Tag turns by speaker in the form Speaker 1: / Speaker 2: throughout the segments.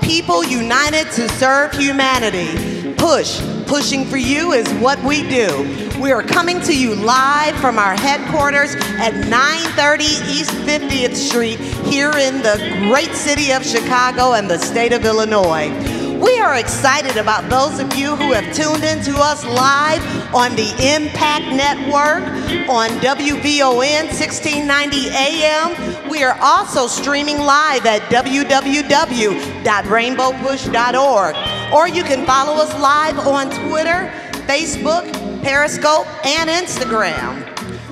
Speaker 1: people united to serve humanity. Pushing for you is what we do. We are coming to you live from our headquarters at 930 East 50th Street here in the great city of Chicago and the state of Illinois. We are excited about those of you who have tuned in to us live on the Impact Network on WVON 1690 AM. We are also streaming live at www.rainbowpush.org. Or you can follow us live on Twitter, Facebook, Periscope, and Instagram.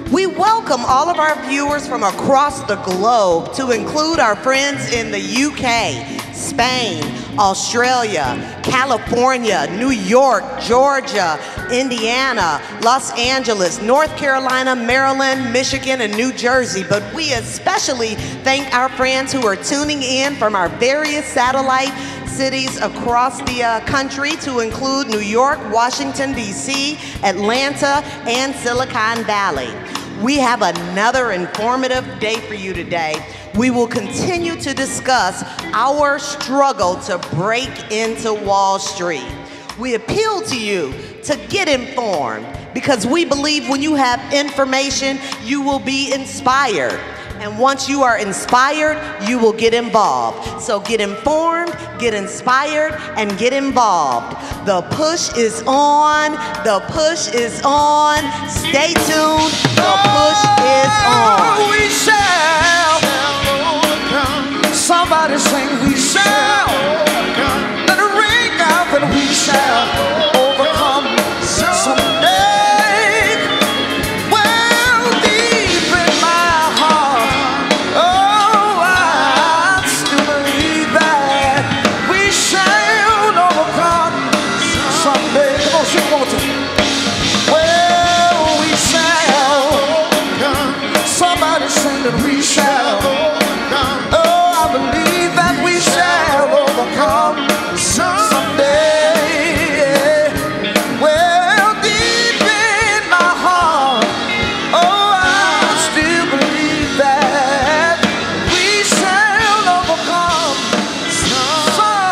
Speaker 1: We welcome all of our viewers from across the globe, to include our friends in the UK, Spain, Australia, California, New York, Georgia, Indiana, Los Angeles, North Carolina, Maryland, Michigan, and New Jersey. But we especially thank our friends who are tuning in from our various satellite cities across the country, to include New York, Washington, D.C., Atlanta, and Silicon Valley. We have another informative day for you today. We will continue to discuss our struggle to break into Wall Street. We appeal to you to get informed, because we believe when you have information, you will be inspired. And once you are inspired, you will get involved. So get informed, get inspired, and get involved. The push is on. The push is on. Stay tuned. The push is on.
Speaker 2: We shall overcome. Somebody sing, we shall overcome. Let it ring out that we shall overcome someday. We shall overcome. Oh, I believe that we shall overcome someday. Well, deep in my heart, oh, I still believe that we shall overcome someday.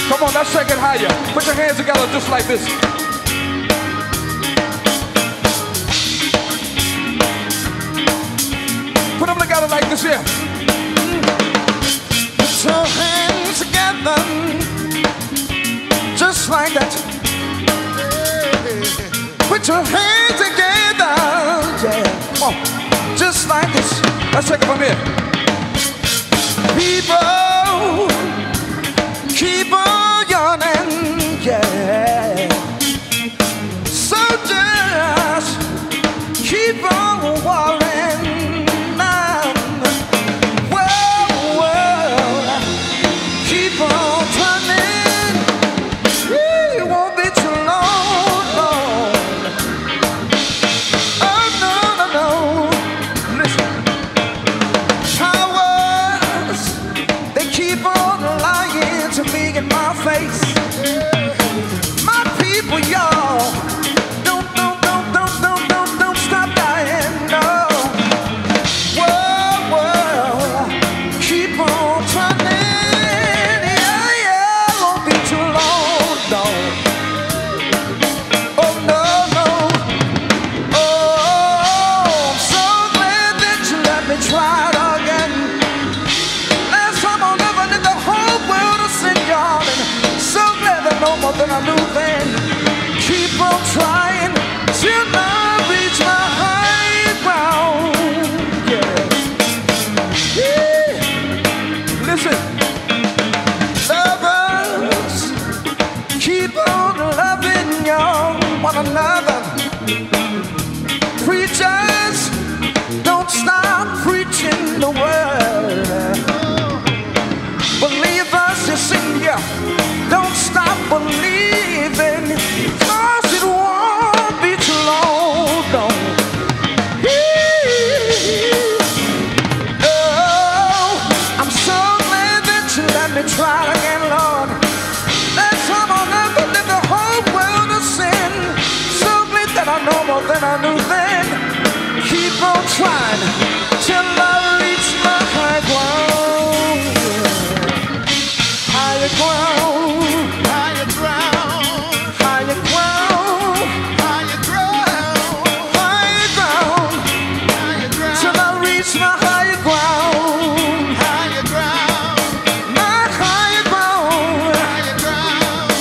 Speaker 3: Come on, let's take it higher. Put your hands together just like this. Put them together like this here.
Speaker 2: Put your hands together just like that. Put your hands together, yeah. Come on, just like this.
Speaker 3: Let's take it from here.
Speaker 2: People keep on yawning, yeah. So just keep on worrying now. Well, keep on turning. It won't be too long, long. Oh, no, no, no. Listen. Powers, they keep on lying to me in my face. My people, y'all, don't stop dying, no. Whoa, keep on turning, yeah, won't be too long, no. Oh, no, no. Oh, I'm so glad that you let me try it again. Last time on ever did the whole world to sing, y'all, and so glad that no more than I knew then. Keep on trying till I reach my high ground. Yeah.
Speaker 3: Listen.
Speaker 2: Lovers, keep on loving y'all one another. Preachers, don't stop preaching the word. Believers, you sing, yeah, don't stop believing, 'cause it won't be too long, no. Oh, I'm so glad that you let me try again, Lord. Last time on earth, I did the whole world to sin. than I knew then. Keep on trying till I reach my high ground. Higher ground, higher ground, higher ground, higher ground, higher ground, higher ground, till I reach my higher ground, higher ground, my higher ground, higher ground,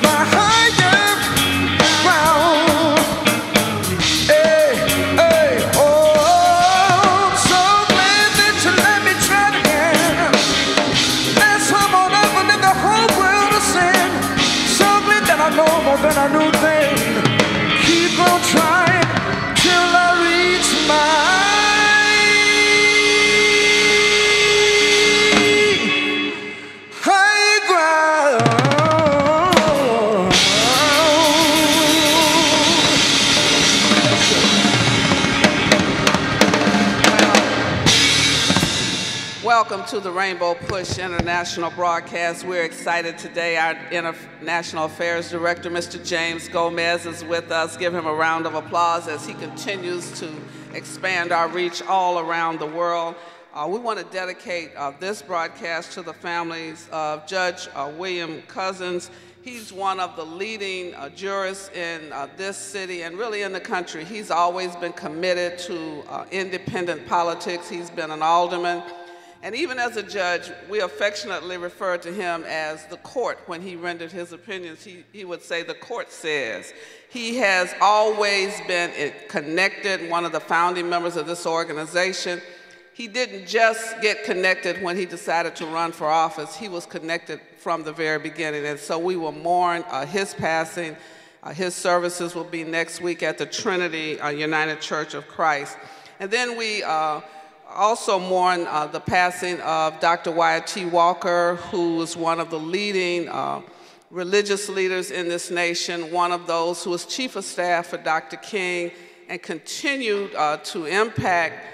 Speaker 2: my higher ground. Hey, hey, oh, so glad that you let me try again. Last time on earth and in the whole world of sin. So glad that I know more than I knew then. Keep on trying till I reach my high ground.
Speaker 4: Welcome to the Rainbow Push International broadcast. We're excited today. Our International Affairs Director, Mr. James Gomez, is with us. Give him a round of applause as he continues to expand our reach all around the world. We want to dedicate this broadcast to the families of Judge William Cousins. He's one of the leading jurists in this city and really in the country. He's always been committed to independent politics. He's been an alderman. And even as a judge, we affectionately refer to him as the court. When he rendered his opinions, he would say, the court says. He has always been connected, one of the founding members of this organization. He didn't just get connected when he decided to run for office. He was connected from the very beginning. And so we will mourn his passing. His services will be next week at the Trinity United Church of Christ. And then we also mourn the passing of Dr. Wyatt T. Walker, who was one of the leading religious leaders in this nation, one of those who was chief of staff for Dr. King and continued to impact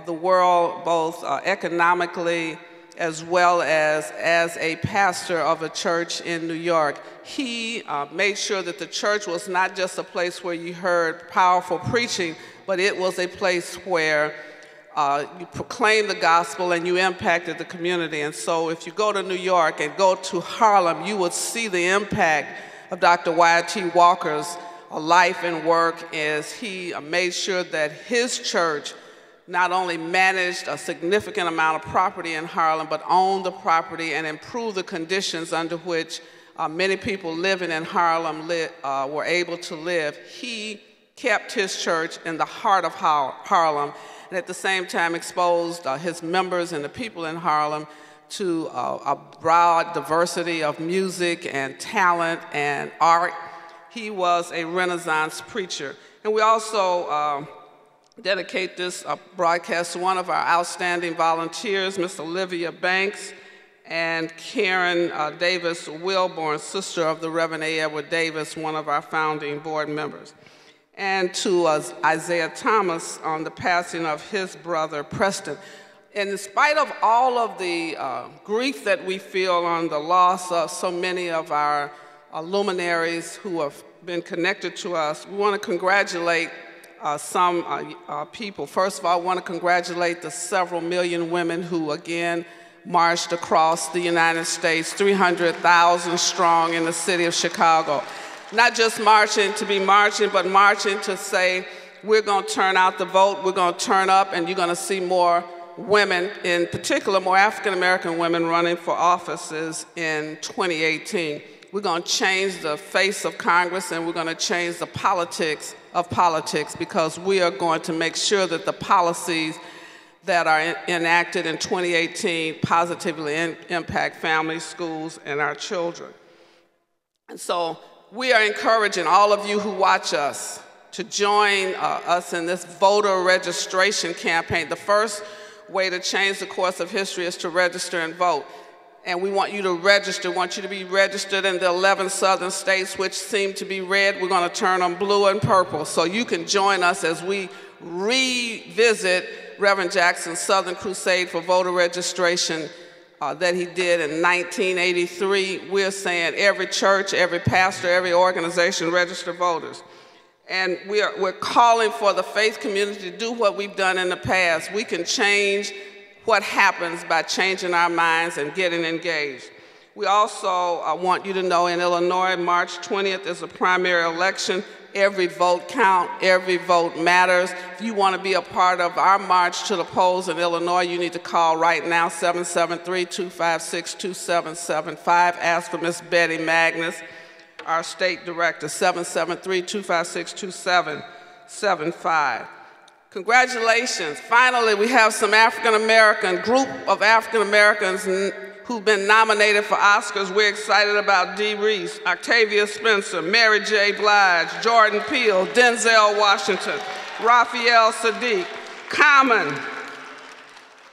Speaker 4: the world both economically as well as a pastor of a church in New York. He made sure that the church was not just a place where you heard powerful preaching, but it was a place where you proclaimed the gospel and you impacted the community. And so if you go to New York and go to Harlem, you would see the impact of Dr. Wyatt T. Walker's life and work as he made sure that his church not only managed a significant amount of property in Harlem, but owned the property and improved the conditions under which many people living in Harlem were able to live. He kept his church in the heart of Harlem, and at the same time exposed his members and the people in Harlem to a broad diversity of music and talent and art. He was a Renaissance preacher. And we also dedicate this broadcast to one of our outstanding volunteers, Miss Olivia Banks and Karen Davis Wilborn, sister of the Reverend A. Edward Davis, one of our founding board members. And to Isaiah Thomas on the passing of his brother, Preston. And in spite of all of the grief that we feel on the loss of so many of our luminaries who have been connected to us, we want to congratulate some people. First of all, I want to congratulate the several million women who again marched across the United States, 300,000 strong in the city of Chicago. Not just marching to be marching, but marching to say, we're going to turn out the vote, we're going to turn up, and you're going to see more women, in particular more African-American women running for offices in 2018. We're going to change the face of Congress, and we're going to change the politics of politics, because we are going to make sure that the policies that are enacted in 2018 positively impact families, schools, and our children. And so we are encouraging all of you who watch us to join us in this voter registration campaign. The first way to change the course of history is to register and vote. And we want you to register, want you to be registered in the 11 southern states, which seem to be red. We're going to turn them blue and purple. So you can join us as we revisit Reverend Jackson's Southern Crusade for voter registration that he did in 1983. We're saying every church, every pastor, every organization register voters. And we're calling for the faith community to do what we've done in the past. We can change what happens by changing our minds and getting engaged. We also want you to know in Illinois, March 20th is a primary election. Every vote counts, every vote matters. If you want to be a part of our march to the polls in Illinois, you need to call right now, 773-256-2775. Ask for Miss Betty Magnus, our state director, 773-256-2775. Congratulations. Finally, we have some group of African Americans who've been nominated for Oscars. We're excited about Dee Reese, Octavia Spencer, Mary J. Blige, Jordan Peele, Denzel Washington, Raphael Sadiq, Common,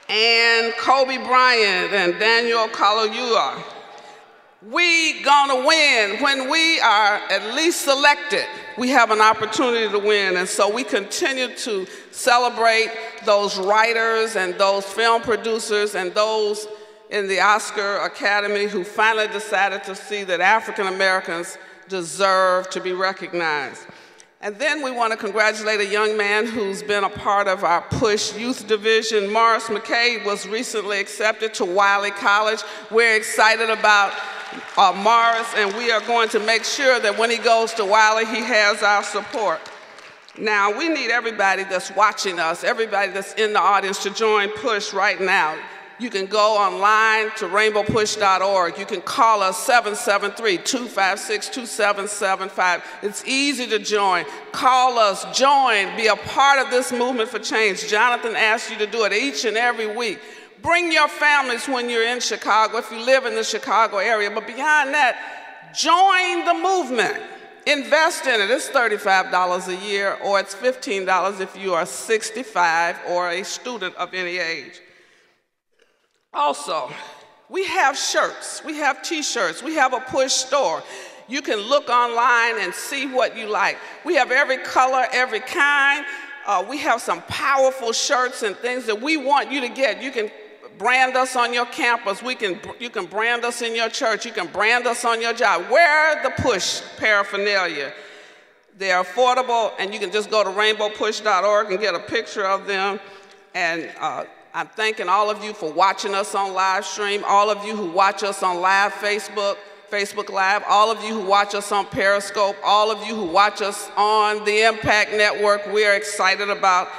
Speaker 4: and Kobe Bryant, and Daniel Kaluuya. We gonna win. When we are at least selected, we have an opportunity to win. And so we continue to celebrate those writers and those film producers and those in the Oscar Academy who finally decided to see that African Americans deserve to be recognized. And then we want to congratulate a young man who's been a part of our PUSH Youth Division. Morris McCabe was recently accepted to Wiley College. We're excited about Morris, and we are going to make sure that when he goes to Wiley, he has our support. Now, we need everybody that's watching us, everybody that's in the audience to join PUSH right now. You can go online to rainbowpush.org. You can call us 773-256-2775. It's easy to join. Call us, join, be a part of this movement for change. Jonathan asked you to do it each and every week. Bring your families when you're in Chicago, if you live in the Chicago area. But beyond that, join the movement. Invest in it. It's $35 a year, or it's $15 if you are 65 or a student of any age. Also, we have shirts, we have t-shirts, we have a PUSH store. You can look online and see what you like. We have every color, every kind. We have some powerful shirts and things that we want you to get. You can brand us on your campus. You can brand us in your church. You can brand us on your job. Wear the PUSH paraphernalia. They're affordable, and you can just go to rainbowpush.org and get a picture of them. And I'm thanking all of you for watching us on live stream, all of you who watch us on live Facebook Live, all of you who watch us on Periscope, all of you who watch us on the Impact Network. We are excited about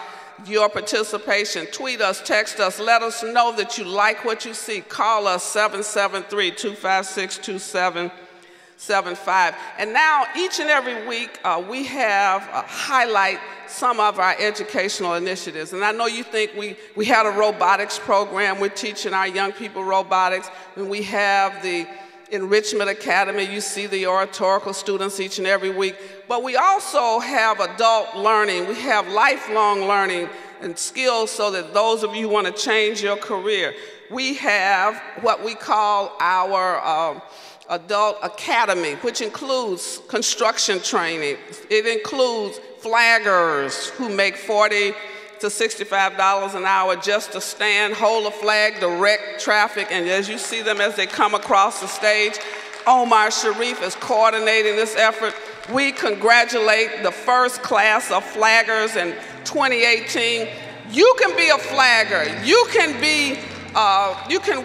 Speaker 4: your participation. Tweet us, text us, let us know that you like what you see. Call us 773-256-2775. And now, each and every week, we have highlight some of our educational initiatives. And I know you think we had a robotics program. We're teaching our young people robotics. And we have the Enrichment Academy. You see the oratorical students each and every week. But we also have adult learning. We have lifelong learning and skills so that those of you who want to change your career. We have what we call our Adult Academy, which includes construction training. It includes flaggers who make $40 to $65 an hour just to stand, hold a flag, direct traffic, and as you see them as they come across the stage, Omar Sharif is coordinating this effort. We congratulate the first class of flaggers in 2018. You can be a flagger. You can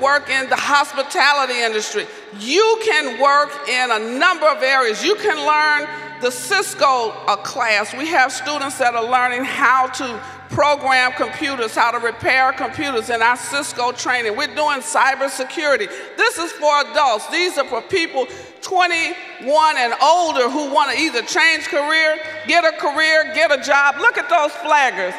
Speaker 4: work in the hospitality industry. You can work in a number of areas. You can learn the Cisco class. We have students that are learning how to program computers, how to repair computers in our Cisco training. We're doing cybersecurity. This is for adults. These are for people 21 and older who want to either change career, get a job. Look at those flaggers.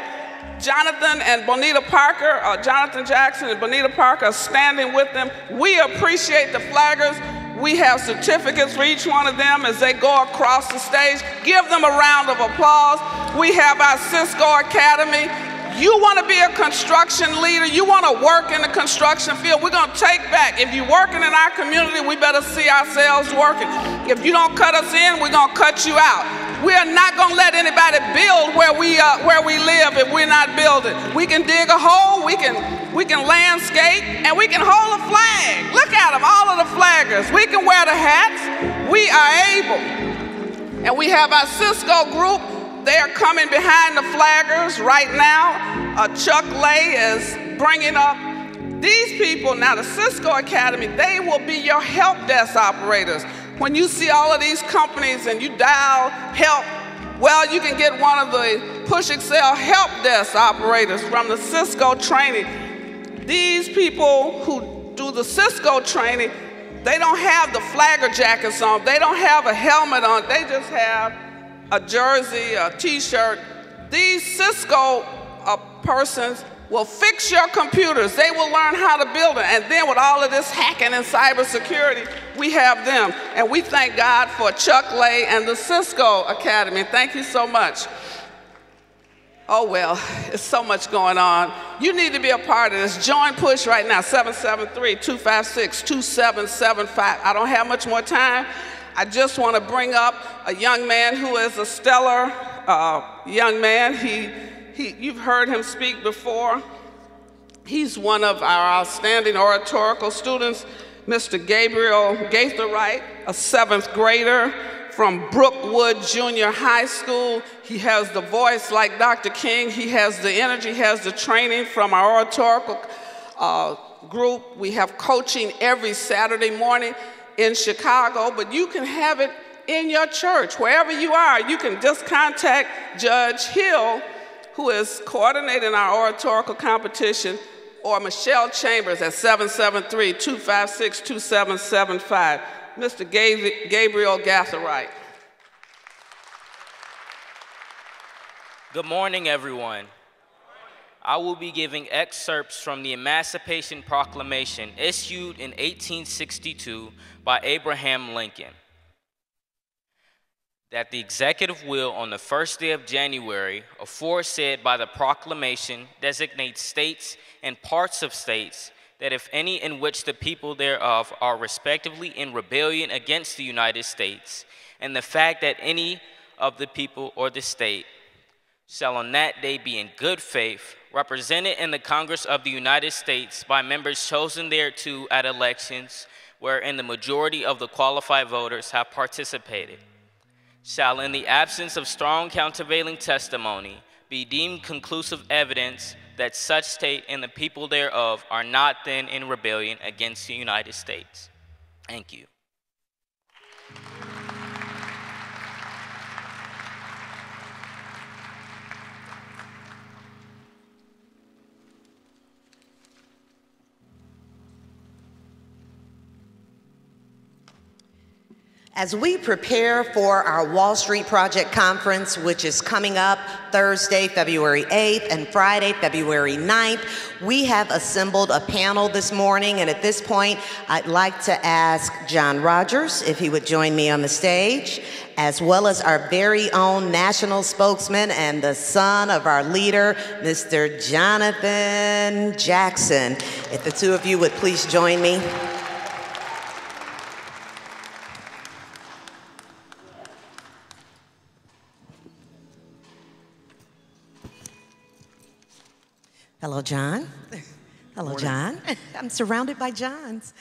Speaker 4: Jonathan and Bonita Parker, Jonathan Jackson and Bonita Parker are standing with them. We appreciate the flaggers. We have certificates for each one of them as they go across the stage. Give them a round of applause. We have our Cisco Academy. You want to be a construction leader, you want to work in the construction field, we're going to take back. If you're working in our community, we better see ourselves working. If you don't cut us in, we're going to cut you out. We are not going to let anybody build where we live if we're not building. We can dig a hole, we can landscape, and we can hold a flag. Look at them, all of the flaggers. We can wear the hats. We are able. And we have our Cisco group They are coming behind the flaggers right now. Chuck Lay is bringing up these people. Now, the Cisco Academy, they will be your help desk operators. When you see all of these companies and you dial help, well, you can get one of the Push Excel help desk operators from the Cisco training. These people who do the Cisco training, they don't have the flagger jackets on. They don't have a helmet on. They just have a jersey, a t-shirt. These Cisco persons will fix your computers. They will learn how to build it. And then with all of this hacking and cybersecurity, we have them. And we thank God for Chuck Lay and the Cisco Academy. Thank you so much. Oh, well, it's so much going on. You need to be a part of this. Join Push right now, 773-256-2775. I don't have much more time. I just want to bring up a young man who is a stellar young man. You've heard him speak before. He's one of our outstanding oratorical students, Mr. Gabriel Gaitherite, a 7th grader from Brookwood Junior High School. He has the voice like Dr. King. He has the energy, he has the training from our oratorical group. We have coaching every Saturday morning in Chicago, but you can have it in your church. Wherever you are, you can just contact Judge Hill, who is coordinating our oratorical competition, or Michelle Chambers at 773-256-2775. Mr. Gabriel Gaitherite.
Speaker 5: Good morning, everyone. I will be giving excerpts from the Emancipation Proclamation issued in 1862 by Abraham Lincoln. That the executive will on the first day of January, aforesaid by the proclamation, designate states and parts of states, that if any in which the people thereof are respectively in rebellion against the United States, and the fact that any of the people or the state shall on that day be in good faith represented in the Congress of the United States by members chosen thereto at elections wherein the majority of the qualified voters have participated, shall in the absence of strong countervailing testimony be deemed conclusive evidence that such state and the people thereof are not then in rebellion against the United States. Thank you.
Speaker 1: As we prepare for our Wall Street Project Conference, which is coming up Thursday, February 8th, and Friday, February 9th, we have assembled a panel this morning, and at this point, I'd like to ask John Rogers if he would join me on the stage, as well as our very own national spokesman and the son of our leader, Mr. Jonathan Jackson. If the two of you would please join me. Hello, John. Hello, John. I'm surrounded by Johns.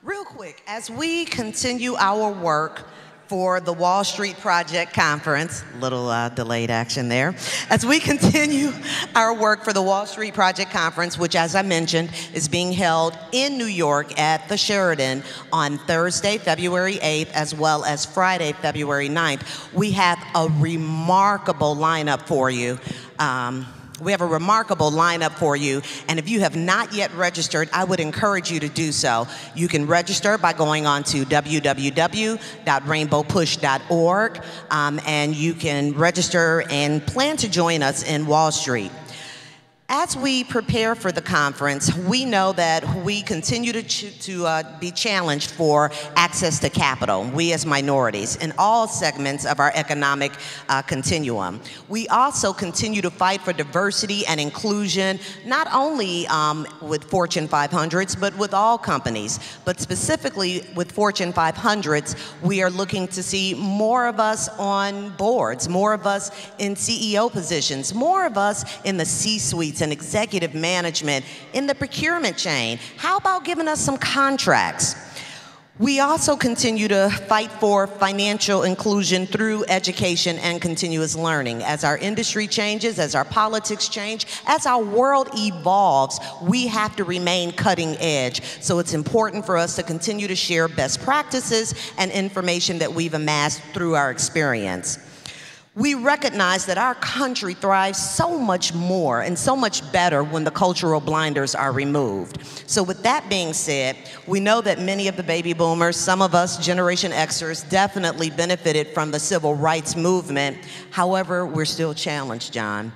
Speaker 1: Real quick, as we continue our work for the Wall Street Project Conference, little delayed action there. As we continue our work for the Wall Street Project Conference, which, as I mentioned, is being held in New York at the Sheraton on Thursday, February 8th, as well as Friday, February 9th, we have a remarkable lineup for you. We have a remarkable lineup for you, and if you have not yet registered, I would encourage you to do so. You can register by going on to www.rainbowpush.org, and you can register and plan to join us in Wall Street. As we prepare for the conference, we know that we continue to be challenged for access to capital, we as minorities, in all segments of our economic continuum. We also continue to fight for diversity and inclusion, not only with Fortune 500s, but with all companies. But specifically with Fortune 500s, we are looking to see more of us on boards, more of us in CEO positions, more of us in the C-suites and executive management, in the procurement chain. How about giving us some contracts? We also continue to fight for financial inclusion through education and continuous learning. As our industry changes, as our politics change, as our world evolves, we have to remain cutting edge. So it's important for us to continue to share best practices and information that we've amassed through our experience. We recognize that our country thrives so much more and so much better when the cultural blinders are removed. So with that being said, we know that many of the baby boomers, some of us Generation Xers, definitely benefited from the civil rights movement. However, we're still challenged, John.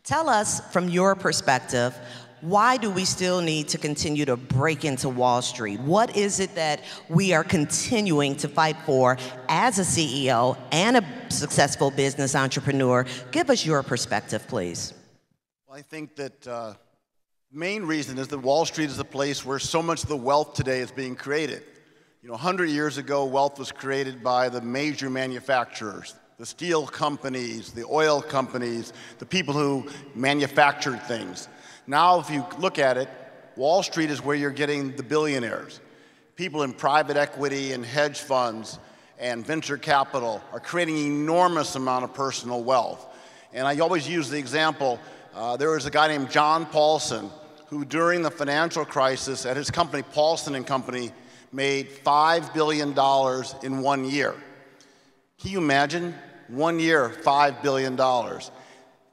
Speaker 1: Tell us, from your perspective, why do we still need to continue to break into Wall Street? What is it that we are continuing to fight for as a CEO and a successful business entrepreneur? Give us your perspective, please.
Speaker 6: Well, I think that the main reason is that Wall Street is a place where so much of the wealth today is being created. You know, 100 years ago, wealth was created by the major manufacturers, the steel companies, the oil companies, the people who manufactured things. Now, if you look at it, Wall Street is where you're getting the billionaires. People in private equity and hedge funds and venture capital are creating an enormous amount of personal wealth. And I always use the example, there was a guy named John Paulson who during the financial crisis at his company, Paulson and Company, made $5 billion in 1 year. Can you imagine? 1 year, $5 billion.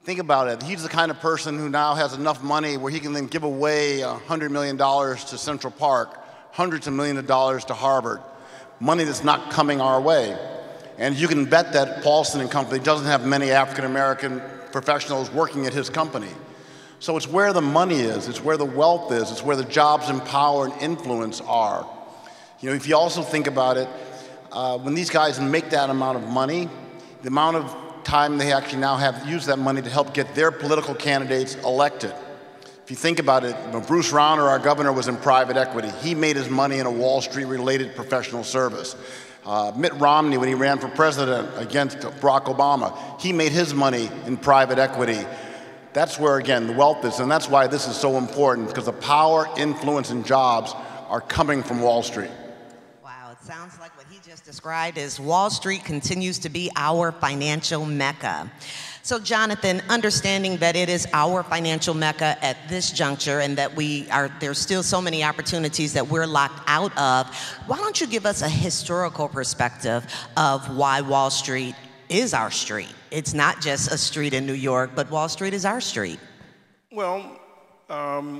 Speaker 6: Think about it. He's the kind of person who now has enough money where he can then give away $100 million to Central Park, hundreds of millions of dollars to Harvard, money that's not coming our way. And you can bet that Paulson and Company doesn't have many African-American professionals working at his company. So it's where the money is, it's where the wealth is, it's where the jobs and power and influence are. You know, if you also think about it, when these guys make that amount of money, the amount of time they actually now have used that money to help get their political candidates elected. If you think about it, when Bruce Rauner, our governor, was in private equity. He made his money in a Wall Street-related professional service. Mitt Romney, when he ran for president against Barack Obama, he made his money in private equity. That's where, again, the wealth is, and that's why this is so important, because the power, influence, and jobs are coming from Wall Street.
Speaker 1: Sounds like what he just described is Wall Street continues to be our financial mecca. So Jonathan, understanding that it is our financial mecca at this juncture and that there's still so many opportunities that we're locked out of, why don't you give us a historical perspective of why Wall Street is our street? It's not just a street in New York, but Wall Street is our street.
Speaker 7: Well,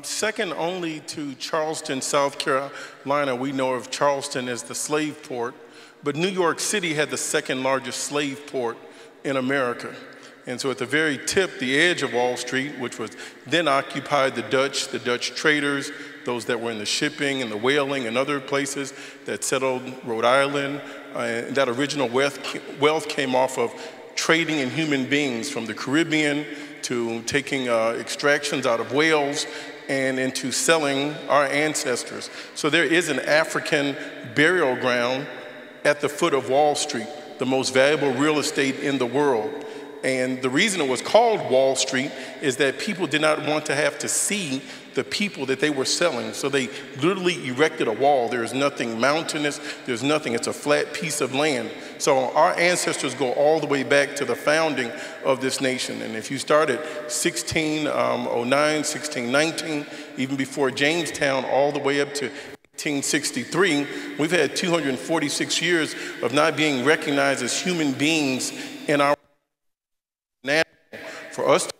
Speaker 7: second only to Charleston, South Carolina. We know of Charleston as the slave port, but New York City had the second largest slave port in America. And so at the very tip, the edge of Wall Street, which was then occupied the Dutch traders, those that were in the shipping and the whaling and other places that settled Rhode Island. That original wealth came off of trading in human beings from the Caribbean to taking extractions out of whales and into selling our ancestors. So there is an African burial ground at the foot of Wall Street, the most valuable real estate in the world. And the reason it was called Wall Street is that people did not want to have to see the people that they were selling. So they literally erected a wall. There's nothing mountainous, there's nothing, it's a flat piece of land. So our ancestors go all the way back to the founding of this nation. And if you start at 1609, 1619, even before Jamestown, all the way up to 1863, we've had 246 years of not being recognized as human beings in our now. For us to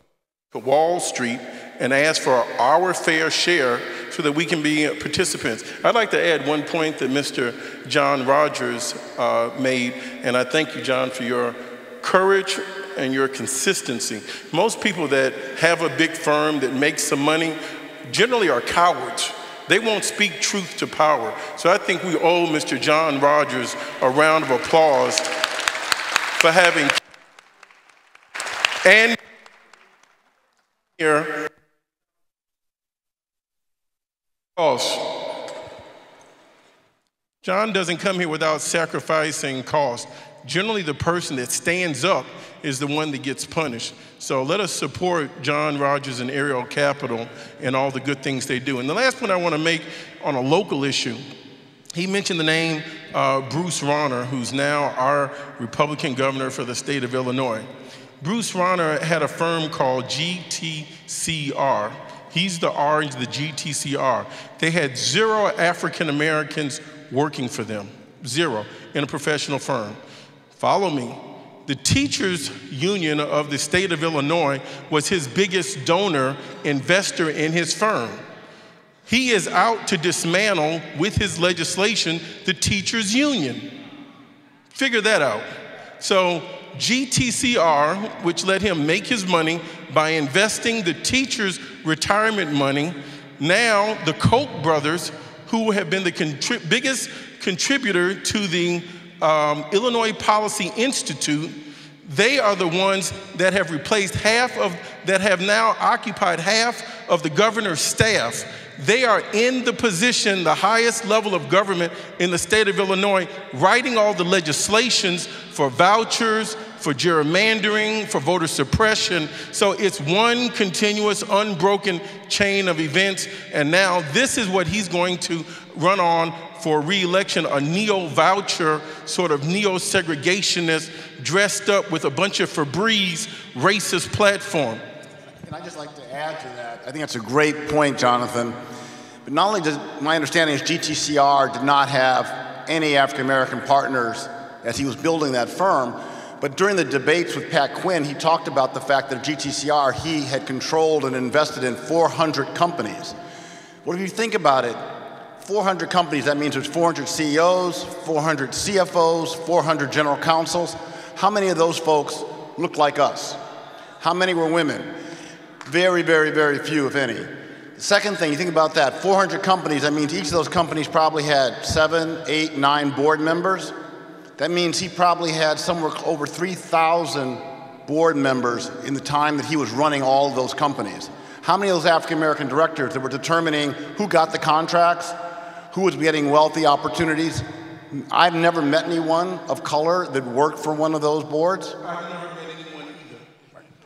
Speaker 7: go to Wall Street and ask for our fair share so that we can be participants. I'd like to add one point that Mr. John Rogers made, and I thank you, John, for your courage and your consistency. Most people that have a big firm that makes some money generally are cowards. They won't speak truth to power. So I think we owe Mr. John Rogers a round of applause for having and here cost. John doesn't come here without sacrificing cost. Generally, the person that stands up is the one that gets punished. So let us support John Rogers and Ariel Capital and all the good things they do. And the last point I want to make on a local issue he mentioned the name Bruce Rauner, who's now our Republican governor for the state of Illinois. Bruce Rauner had a firm called GTCR. He's the orange, the GTCR. They had 0 African Americans working for them, 0, in a professional firm. Follow me. The teachers union of the state of Illinois was his biggest donor, investor in his firm. He is out to dismantle, with his legislation, the teachers union. Figure that out. So GTCR, which let him make his money by investing the teachers' retirement money, now the Koch brothers, who have been the biggest contributor to the Illinois Policy Institute, they are the ones that have replaced that have now occupied half of the governor's staff. They are in the position, the highest level of government in the state of Illinois, writing all the legislations for vouchers, for gerrymandering, for voter suppression. So it's one continuous, unbroken chain of events. And now this is what he's going to run on for re-election, a neo-voucher, sort of neo-segregationist, dressed up with a bunch of Febreze racist platform.
Speaker 6: And I'd just like to add to that. I think that's a great point, Jonathan. But not only does my understanding is GTCR did not have any African-American partners as he was building that firm, but during the debates with Pat Quinn, he talked about the fact that GTCR, he had controlled and invested in 400 companies. Well, if you think about it, 400 companies, that means there's 400 CEOs, 400 CFOs, 400 general counsels. How many of those folks look like us? How many were women? Very, very, very few, if any. The second thing, you think about that, 400 companies, that means each of those companies probably had 7, 8, 9 board members. That means he probably had somewhere over 3,000 board members in the time that he was running all of those companies. How many of those African-American directors that were determining who got the contracts, who was getting wealthy opportunities? I've never met anyone of color that worked for one of those boards.
Speaker 7: I've never met anyone either.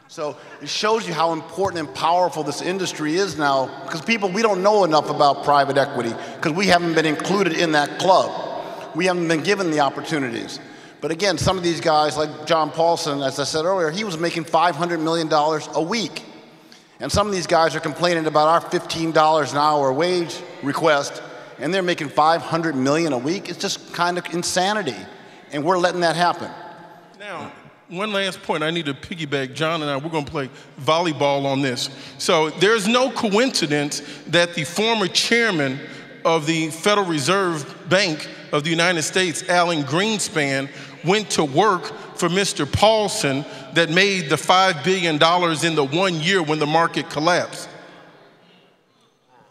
Speaker 6: So it shows you how important and powerful this industry is now, because we don't know enough about private equity because we haven't been included in that club. We haven't been given the opportunities. But again, some of these guys, like John Paulson, as I said earlier, he was making $500 million a week. And some of these guys are complaining about our $15 an hour wage request, and they're making $500 million a week. It's just kind of insanity, and we're letting that happen.
Speaker 7: Now, one last point I need to piggyback. John and I, we're going to play volleyball on this. So there's no coincidence that the former chairman of the Federal Reserve Bank of the United States, Alan Greenspan, went to work for Mr. Paulson that made the $5 billion in the 1 year when the market collapsed.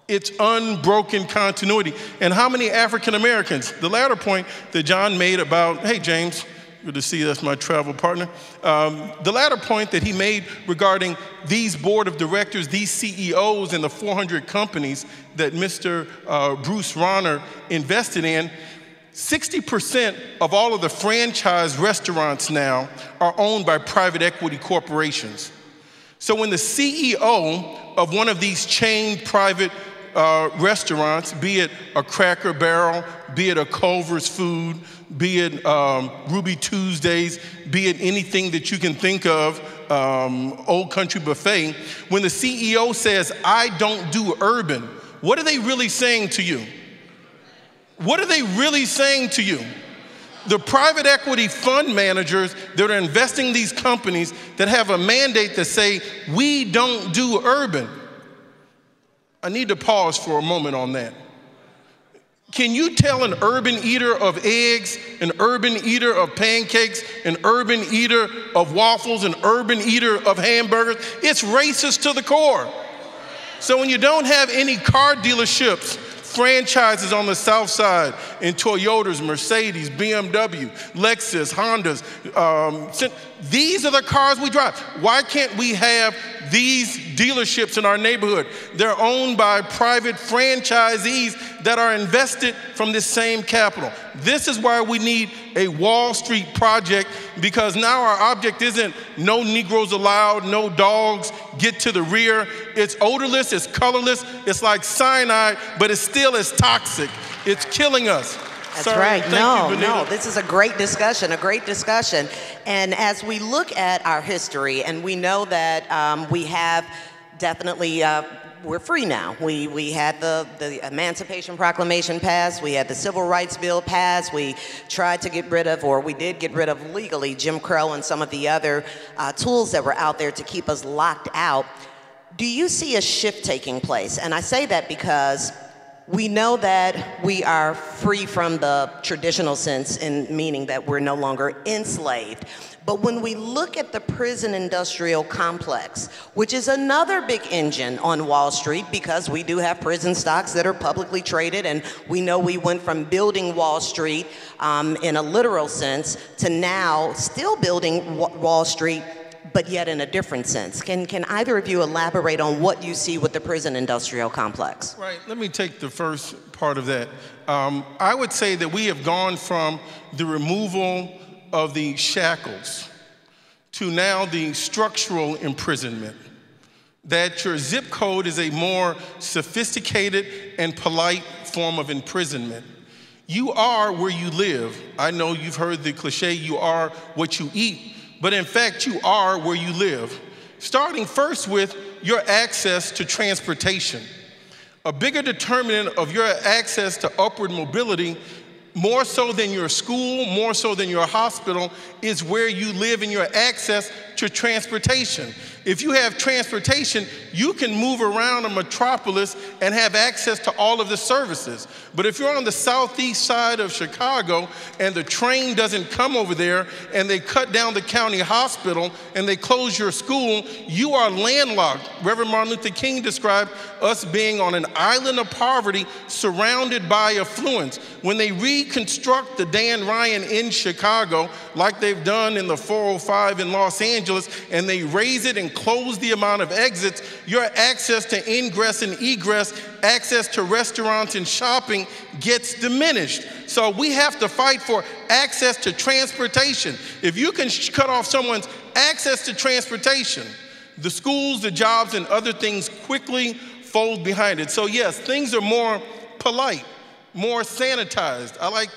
Speaker 7: It's unbroken continuity. And how many African Americans? The latter point that John made about, hey, James, good to see you, that's my travel partner. The latter point that he made regarding these board of directors, these CEOs and the 400 companies that Mr. Bruce Rauner invested in, 60% of all of the franchise restaurants now are owned by private equity corporations. So when the CEO of one of these chain private restaurants, be it a Cracker Barrel, be it a Culver's Food, be it Ruby Tuesdays, be it anything that you can think of, Old Country Buffet, when the CEO says, I don't do urban, what are they really saying to you? What are they really saying to you? The private equity fund managers that are investing in these companies that have a mandate to say, we don't do urban. I need to pause for a moment on that. Can you tell an urban eater of eggs, an urban eater of pancakes, an urban eater of waffles, an urban eater of hamburgers? It's racist to the core. So when you don't have any car dealerships, franchises on the South Side in Toyotas, Mercedes, BMW, Lexus, Hondas. These are the cars we drive. Why can't we have these dealerships in our neighborhood? They're owned by private franchisees that are invested from this same capital. This is why we need a Wall Street project, because now our object isn't no Negroes allowed, no dogs, get to the rear. It's odorless, it's colorless, it's like cyanide, but it's still as toxic. It's killing us.
Speaker 1: That's
Speaker 7: Sorry,
Speaker 1: right.
Speaker 7: thank you, Benita.
Speaker 1: This is a great discussion, a great discussion. And as we look at our history, and we know that we have definitely, we're free now. We had the Emancipation Proclamation passed, we had the Civil Rights Bill passed, we tried to get rid of, or we did get rid of legally, Jim Crow and some of the other tools that were out there to keep us locked out. Do you see a shift taking place? And I say that because we know that we are free from the traditional sense, in meaning that we're no longer enslaved. But when we look at the prison industrial complex, which is another big engine on Wall Street, because we do have prison stocks that are publicly traded, and we know we went from building Wall Street in a literal sense to now still building Wall Street, but yet in a different sense. Can either of you elaborate on what you see with the prison industrial complex?
Speaker 7: Right, let me take the first part of that. I would say that we have gone from the removal of the shackles to now the structural imprisonment. That your zip code is a more sophisticated and polite form of imprisonment. You are where you live. I know you've heard the cliche, you are what you eat. But in fact, you are where you live. Starting first with your access to transportation. A bigger determinant of your access to upward mobility, more so than your school, more so than your hospital, is where you live and your access to transportation. If you have transportation, you can move around a metropolis and have access to all of the services. But if you're on the southeast side of Chicago and the train doesn't come over there and they cut down the county hospital and they close your school, you are landlocked. Reverend Martin Luther King described us being on an island of poverty surrounded by affluence. When they reconstruct the Dan Ryan in Chicago, like they've done in the 405 in Los Angeles, and they raise it and close the amount of exits, your access to ingress and egress, access to restaurants and shopping gets diminished. So we have to fight for access to transportation. If you can cut off someone's access to transportation, the schools, the jobs, and other things quickly fold behind it. So yes, things are more polite, more sanitized. I like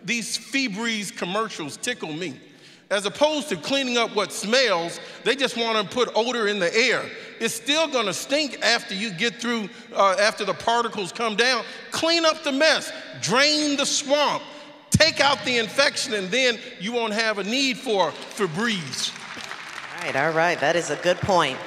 Speaker 7: these Febreze commercials tickle me. As opposed to cleaning up what smells, they just want to put odor in the air. It's still going to stink after you get through, after the particles come down. Clean up the mess, drain the swamp, take out the infection, and then you won't have a need for Febreze.
Speaker 1: All right, that is a good point.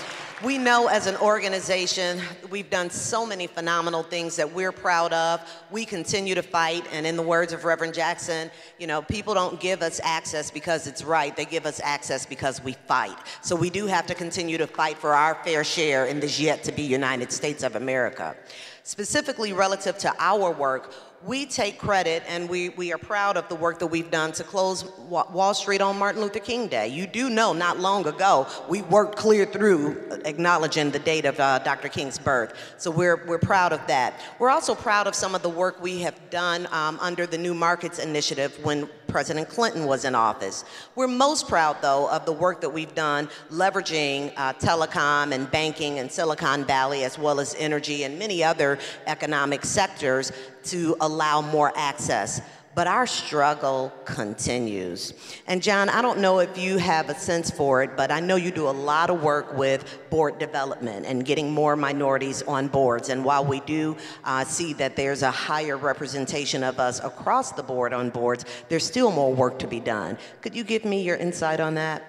Speaker 1: We know as an organization, we've done so many phenomenal things that we're proud of. We continue to fight, and in the words of Reverend Jackson, you know, people don't give us access because it's right. They give us access because we fight. So we do have to continue to fight for our fair share in this yet-to-be United States of America. Specifically relative to our work, we take credit and we are proud of the work that we've done to close Wall Street on Martin Luther King Day. You do know not long ago, we worked clear through acknowledging the date of Dr. King's birth. So we're proud of that. We're also proud of some of the work we have done under the New Markets Initiative when President Clinton was in office. We're most proud, though, of the work that we've done leveraging telecom and banking and Silicon Valley, as well as energy and many other economic sectors to allow more access. But our struggle continues. And John, I don't know if you have a sense for it, but I know you do a lot of work with board development and getting more minorities on boards. And while we do see that there's a higher representation of us across the board on boards, there's still more work to be done. Could you give me your insight on that?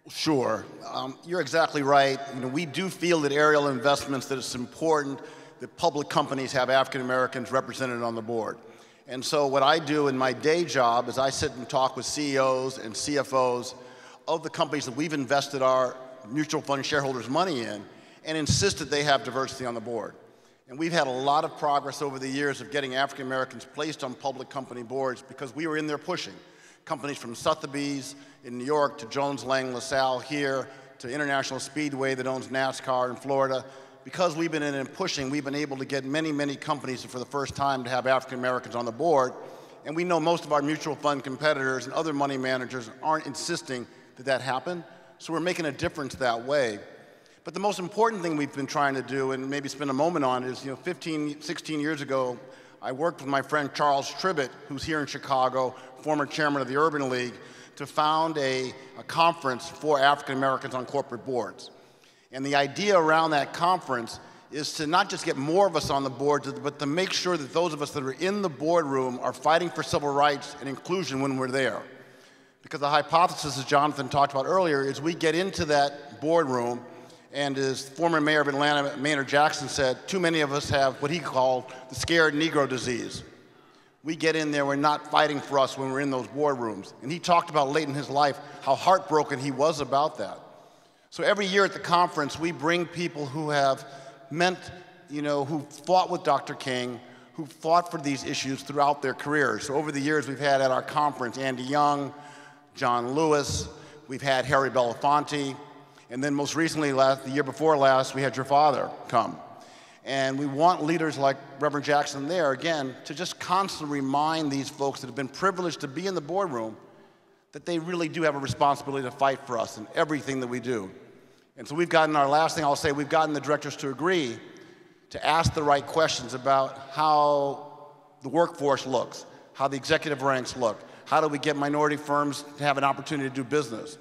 Speaker 6: Sure. You're exactly right. You know, we do feel that aerial investments, that it's important that public companies have African Americans represented on the board. And so what I do in my day job is I sit and talk with CEOs and CFOs of the companies that we've invested our mutual fund shareholders' money in and insist that they have diversity on the board. And we've had a lot of progress over the years of getting African Americans placed on public company boards because we were in there pushing. Companies from Sotheby's in New York to Jones Lang LaSalle here to International Speedway that owns NASCAR in Florida. Because we've been in and pushing, we've been able to get many, many companies for the first time to have African Americans on the board. And we know most of our mutual fund competitors and other money managers aren't insisting that that happen. So we're making a difference that way. But the most important thing we've been trying to do, and maybe spend a moment on, is 15, 16 years ago, I worked with my friend Charles Tribbett, who's here in Chicago, former chairman of the Urban League, to found a conference for African Americans on corporate boards. And the idea around that conference is to not just get more of us on the board, but to make sure that those of us that are in the boardroom are fighting for civil rights and inclusion when we're there. Because the hypothesis, as Jonathan talked about earlier, is we get into that boardroom, and as former mayor of Atlanta, Maynard Jackson said, too many of us have what he called the scared Negro disease. We get in there, we're not fighting for us when we're in those boardrooms. And he talked about late in his life how heartbroken he was about that. So every year at the conference, we bring people who have who fought with Dr. King, who fought for these issues throughout their careers. So over the years, we've had at our conference Andy Young, John Lewis, we've had Harry Belafonte, and then most recently, the year before last, we had your father come. And we want leaders like Reverend Jackson there, again, to just constantly remind these folks that have been privileged to be in the boardroom that they really do have a responsibility to fight for us in everything that we do. And so we've gotten, our last thing I'll say, we've gotten the directors to agree to ask the right questions about how the workforce looks, how the executive ranks look, how do we get minority firms to have an opportunity to do business.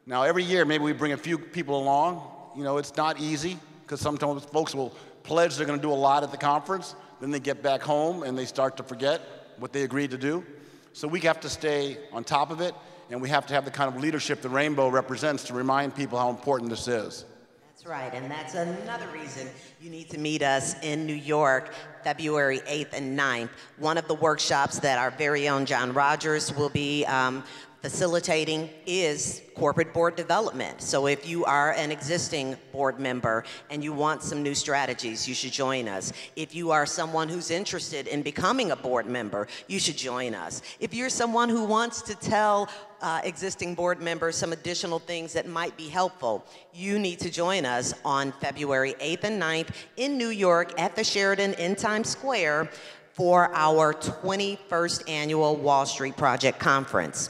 Speaker 6: Now, every year, maybe we bring a few people along. You know, it's not easy, because sometimes folks will pledge they're going to do a lot at the conference, then they get back home and they start to forget what they agreed to do. So we have to stay on top of it, and we have to have the kind of leadership the Rainbow represents to remind people how important this is.
Speaker 1: That's right, and that's another reason you need to meet us in New York, February 8th and 9th. One of the workshops that our very own John Rogers will be facilitating is corporate board development. So if you are an existing board member and you want some new strategies, you should join us. If you are someone who's interested in becoming a board member, you should join us. If you're someone who wants to tell existing board members some additional things that might be helpful, you need to join us on February 8th and 9th in New York at the Sheraton in Times Square for our 21st annual Wall Street Project Conference.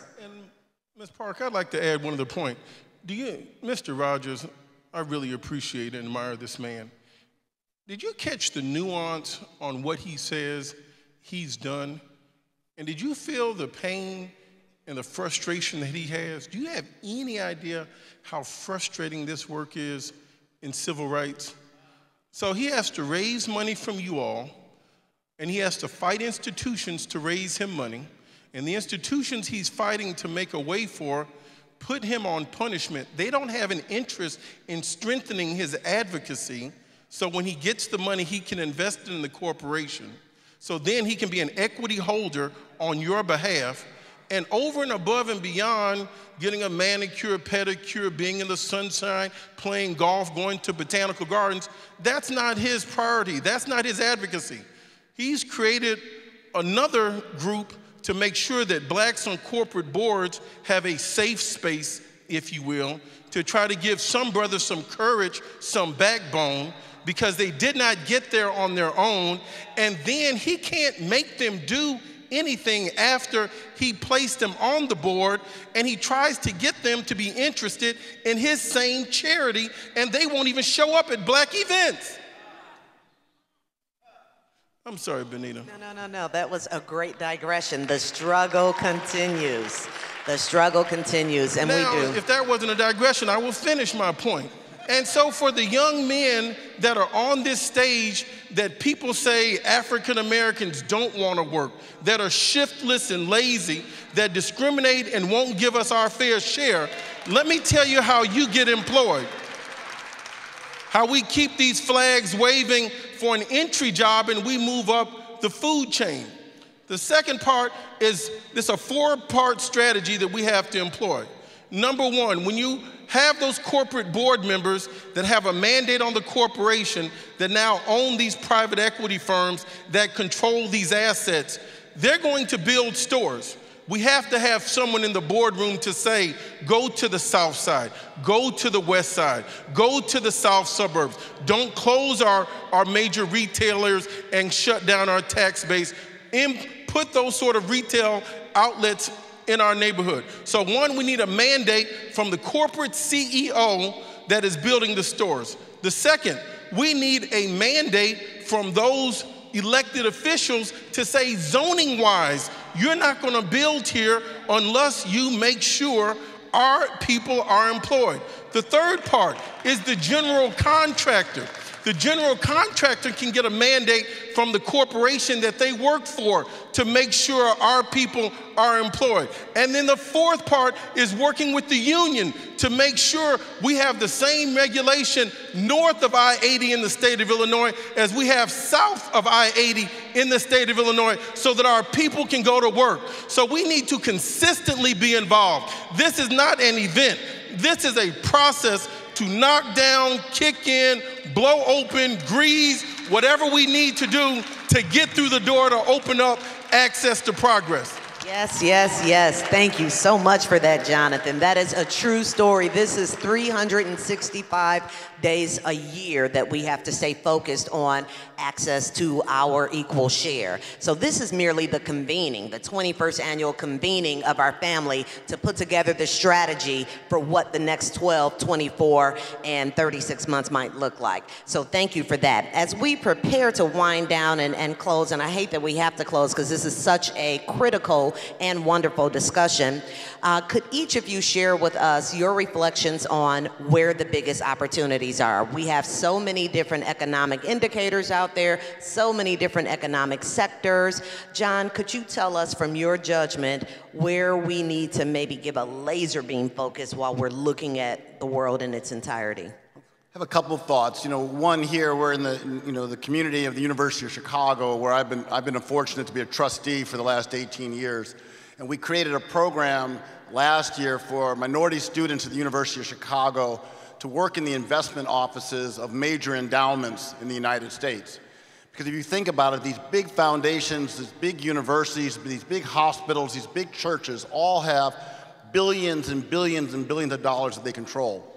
Speaker 7: Ms. Park, I'd like to add one other point. Mr. Rogers, I really appreciate and admire this man. Did you catch the nuance on what he says he's done? And did you feel the pain and the frustration that he has? Do you have any idea how frustrating this work is in civil rights? So he has to raise money from you all, and he has to fight institutions to raise him money. And the institutions he's fighting to make a way for put him on punishment. They don't have an interest in strengthening his advocacy, so when he gets the money, he can invest it in the corporation. So then he can be an equity holder on your behalf. And over and above and beyond getting a manicure, pedicure, being in the sunshine, playing golf, going to botanical gardens, that's not his priority. That's not his advocacy. He's created another group to make sure that blacks on corporate boards have a safe space, if you will, to try to give some brothers some courage, some backbone, because they did not get there on their own. And then he can't make them do anything after he placed them on the board, and he tries to get them to be interested in his same charity, and they won't even show up at black events. I'm sorry, Benita.
Speaker 1: No. That was a great digression. The struggle continues. The struggle continues, and
Speaker 7: now,
Speaker 1: we do.
Speaker 7: If that wasn't a digression, I will finish my point. And so for the young men that are on this stage that people say African Americans don't want to work, that are shiftless and lazy, that discriminate and won't give us our fair share, let me tell you how you get employed. How we keep these flags waving for an entry job and we move up the food chain. The second part is this a four-part strategy that we have to employ. Number one, when you have those corporate board members that have a mandate on the corporation that now own these private equity firms that control these assets, they're going to build stores. We have to have someone in the boardroom to say, go to the south side, go to the west side, go to the south suburbs. Don't close our major retailers and shut down our tax base. Put those sort of retail outlets in our neighborhood. So one, we need a mandate from the corporate CEO that is building the stores. The second, we need a mandate from those elected officials to say zoning-wise, you're not going to build here unless you make sure our people are employed. The third part is the general contractor. The general contractor can get a mandate from the corporation that they work for to make sure our people are employed. And then the fourth part is working with the union to make sure we have the same regulation north of I-80 in the state of Illinois as we have south of I-80 in the state of Illinois, so that our people can go to work. So we need to consistently be involved. This is not an event. This is a process to knock down, kick in, blow open, grease, whatever we need to do to get through the door to open up access to progress.
Speaker 1: Yes, yes, yes. Thank you so much for that, Jonathan. That is a true story. This is 365 days a year that we have to stay focused on access to our equal share. So this is merely the convening, the 21st annual convening of our family to put together the strategy for what the next 12, 24, and 36 months might look like. So thank you for that. As we prepare to wind down and close, and I hate that we have to close because this is such a critical and wonderful discussion, could each of you share with us your reflections on where the biggest opportunities are? We have so many different economic indicators out there, so many different economic sectors. John, could you tell us from your judgment where we need to maybe give a laser beam focus while we're looking at the world in its entirety?
Speaker 6: I have a couple of thoughts. One here, we're in the community of the University of Chicago, where I've been fortunate to be a trustee for the last 18 years. And we created a program last year for minority students at the University of Chicago to work in the investment offices of major endowments in the United States. Because if you think about it, these big foundations, these big universities, these big hospitals, these big churches all have billions and billions and billions of dollars that they control.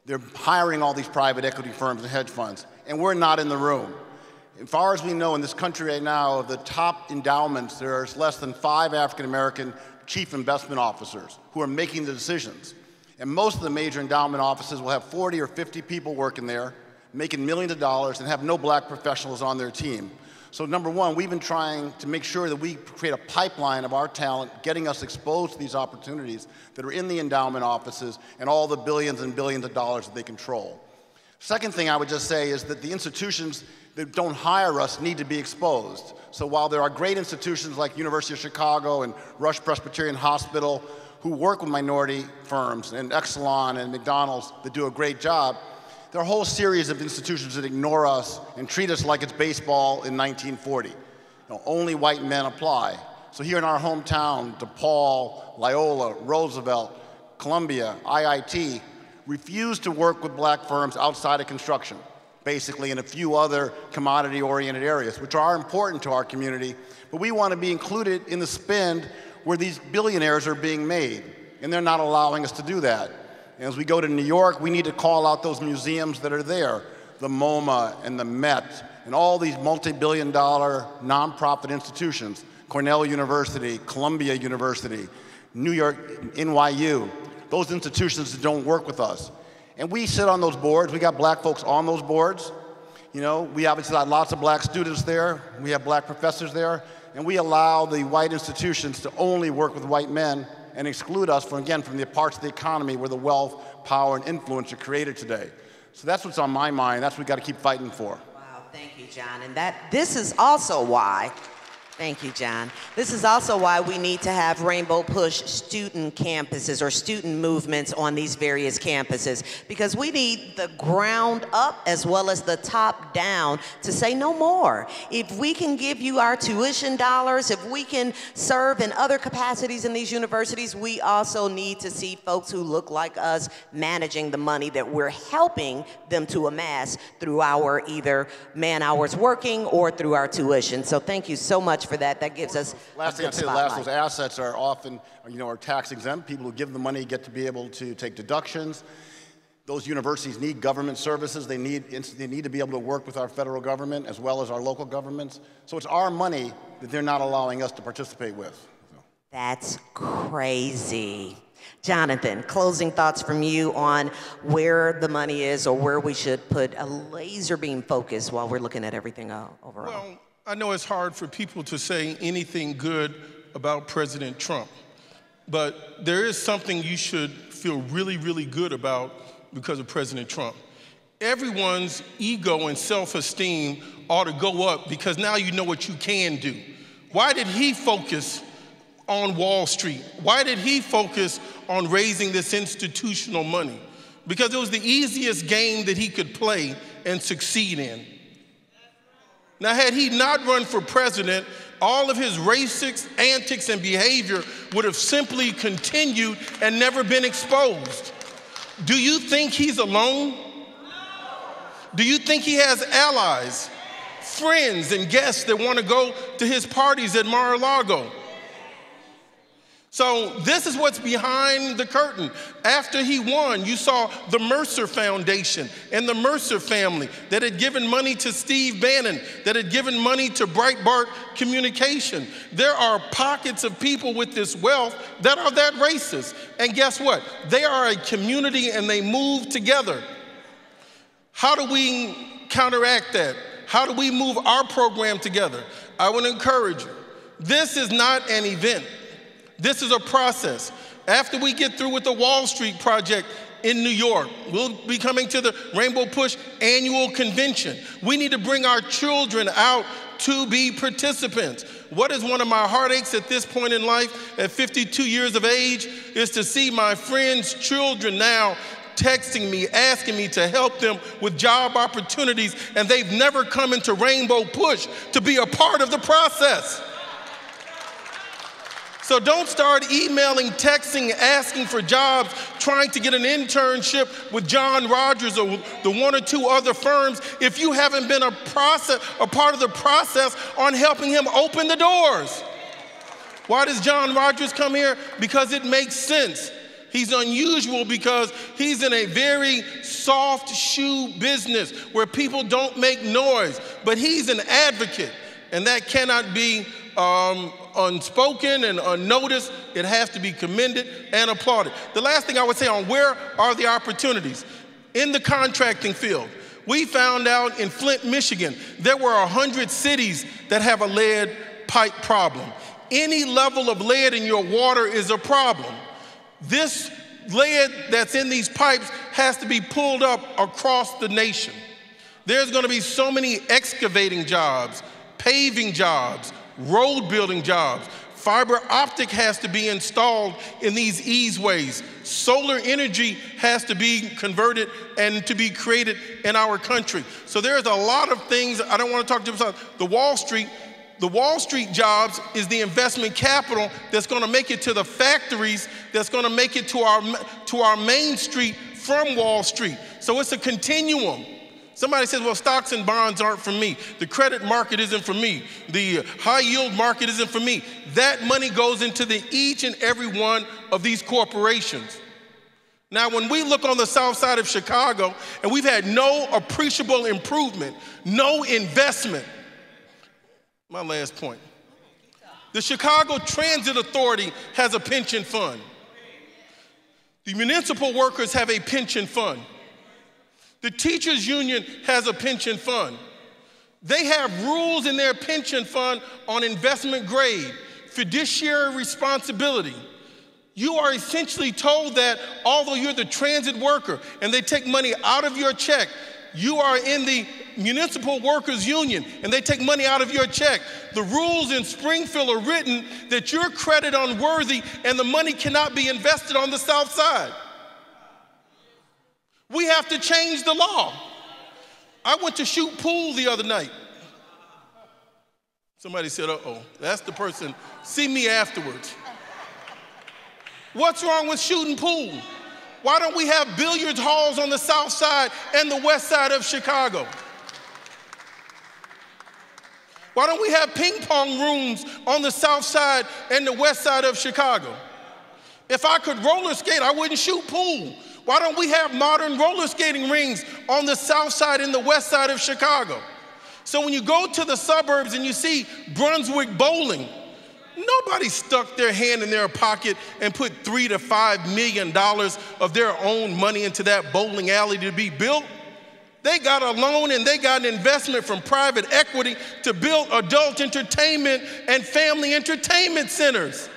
Speaker 6: They're hiring all these private equity firms and hedge funds, and we're not in the room. As far as we know, in this country right now, of the top endowments, there's less than 5 African-American chief investment officers who are making the decisions. And most of the major endowment offices will have 40 or 50 people working there, making millions of dollars, and have no black professionals on their team. So number one, we've been trying to make sure that we create a pipeline of our talent, getting us exposed to these opportunities that are in the endowment offices and all the billions and billions of dollars that they control. Second thing I would just say is that the institutions that don't hire us need to be exposed. So while there are great institutions like University of Chicago and Rush Presbyterian Hospital who work with minority firms, and Exelon and McDonald's that do a great job, there are a whole series of institutions that ignore us and treat us like it's baseball in 1940. Only white men apply. So here in our hometown, DePaul, Loyola, Roosevelt, Columbia, IIT, refuse to work with black firms outside of construction, basically, in a few other commodity-oriented areas, which are important to our community, but we want to be included in the spend where these billionaires are being made, and they're not allowing us to do that. And as we go to New York, we need to call out those museums that are there, the MoMA and the Met, and all these multi-billion-dollar nonprofit institutions, Cornell University, Columbia University, New York, NYU, those institutions that don't work with us. And we sit on those boards. We got black folks on those boards. We obviously got lots of black students there. We have black professors there. And we allow the white institutions to only work with white men and exclude us from the parts of the economy where the wealth, power, and influence are created today. So that's what's on my mind. That's what we've got to keep fighting for.
Speaker 1: Wow, thank you, John. And this is also why, thank you, John. This is also why we need to have Rainbow Push student campuses or student movements on these various campuses, because we need the ground up as well as the top down to say no more. If we can give you our tuition dollars, if we can serve in other capacities in these universities, we also need to see folks who look like us managing the money that we're helping them to amass through our either man hours working or through our tuition. So thank you so much for that. That gives us
Speaker 6: last thing I'd say, those assets are often, are tax exempt. People who give the money get to be able to take deductions. Those universities need government services. They need to be able to work with our federal government as well as our local governments. So it's our money that they're not allowing us to participate with.
Speaker 1: That's crazy. Jonathan, closing thoughts from you on where the money is or where we should put a laser beam focus while we're looking at everything overall.
Speaker 7: Well, I know it's hard for people to say anything good about President Trump, but there is something you should feel really, really good about because of President Trump. Everyone's ego and self-esteem ought to go up because now you know what you can do. Why did he focus on Wall Street? Why did he focus on raising this institutional money? Because it was the easiest game that he could play and succeed in. Now, had he not run for president, all of his racist antics and behavior would have simply continued and never been exposed. Do you think he's alone? Do you think he has allies, friends, and guests that want to go to his parties at Mar-a-Lago? So this is what's behind the curtain. After he won, you saw the Mercer Foundation and the Mercer family that had given money to Steve Bannon, that had given money to Breitbart Communication. There are pockets of people with this wealth that are that racist. And guess what? They are a community and they move together. How do we counteract that? How do we move our program together? I would encourage you. This is not an event. This is a process. After we get through with the Wall Street project in New York, we'll be coming to the Rainbow Push annual convention. We need to bring our children out to be participants. What is one of my heartaches at this point in life, at 52 years of age, is to see my friends' children now texting me, asking me to help them with job opportunities, and they've never come into Rainbow Push to be a part of the process. So don't start emailing, texting, asking for jobs, trying to get an internship with John Rogers or the one or two other firms if you haven't been a part of the process on helping him open the doors. Why does John Rogers come here? Because it makes sense. He's unusual because he's in a very soft shoe business where people don't make noise, but he's an advocate, and that cannot be unspoken and unnoticed. It has to be commended and applauded. The last thing I would say on where are the opportunities? In the contracting field, we found out in Flint, Michigan, there were 100 cities that have a lead pipe problem. Any level of lead in your water is a problem. This lead that's in these pipes has to be pulled up across the nation. There's going to be so many excavating jobs, paving jobs, road building jobs. Fiber optic has to be installed in these easeways. Solar energy has to be converted and to be created in our country. So there's a lot of things. I don't want to talk to you about the Wall Street. The Wall Street jobs is the investment capital that's going to make it to the factories, that's going to make it to our main street from Wall Street. So it's a continuum. Somebody says, well, stocks and bonds aren't for me. The credit market isn't for me. The high yield market isn't for me. That money goes into each and every one of these corporations. Now, when we look on the south side of Chicago, and we've had no appreciable improvement, no investment. My last point. The Chicago Transit Authority has a pension fund. The municipal workers have a pension fund. The teachers union has a pension fund. They have rules in their pension fund on investment grade, fiduciary responsibility. You are essentially told that although you're the transit worker and they take money out of your check, you are in the municipal workers union and they take money out of your check. The rules in Springfield are written that you're credit unworthy and the money cannot be invested on the south side. We have to change the law. I went to shoot pool the other night. Somebody said, uh-oh, that's the person. See me afterwards. What's wrong with shooting pool? Why don't we have billiards halls on the south side and the west side of Chicago? Why don't we have ping pong rooms on the south side and the west side of Chicago? If I could roller skate, I wouldn't shoot pool. Why don't we have modern roller skating rings on the south side and the west side of Chicago? So when you go to the suburbs and you see Brunswick Bowling, nobody stuck their hand in their pocket and put $3 to $5 million of their own money into that bowling alley to be built. They got a loan and they got an investment from private equity to build adult entertainment and family entertainment centers.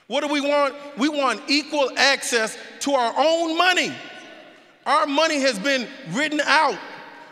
Speaker 7: What do we want? We want equal access to our own money. Our money has been written out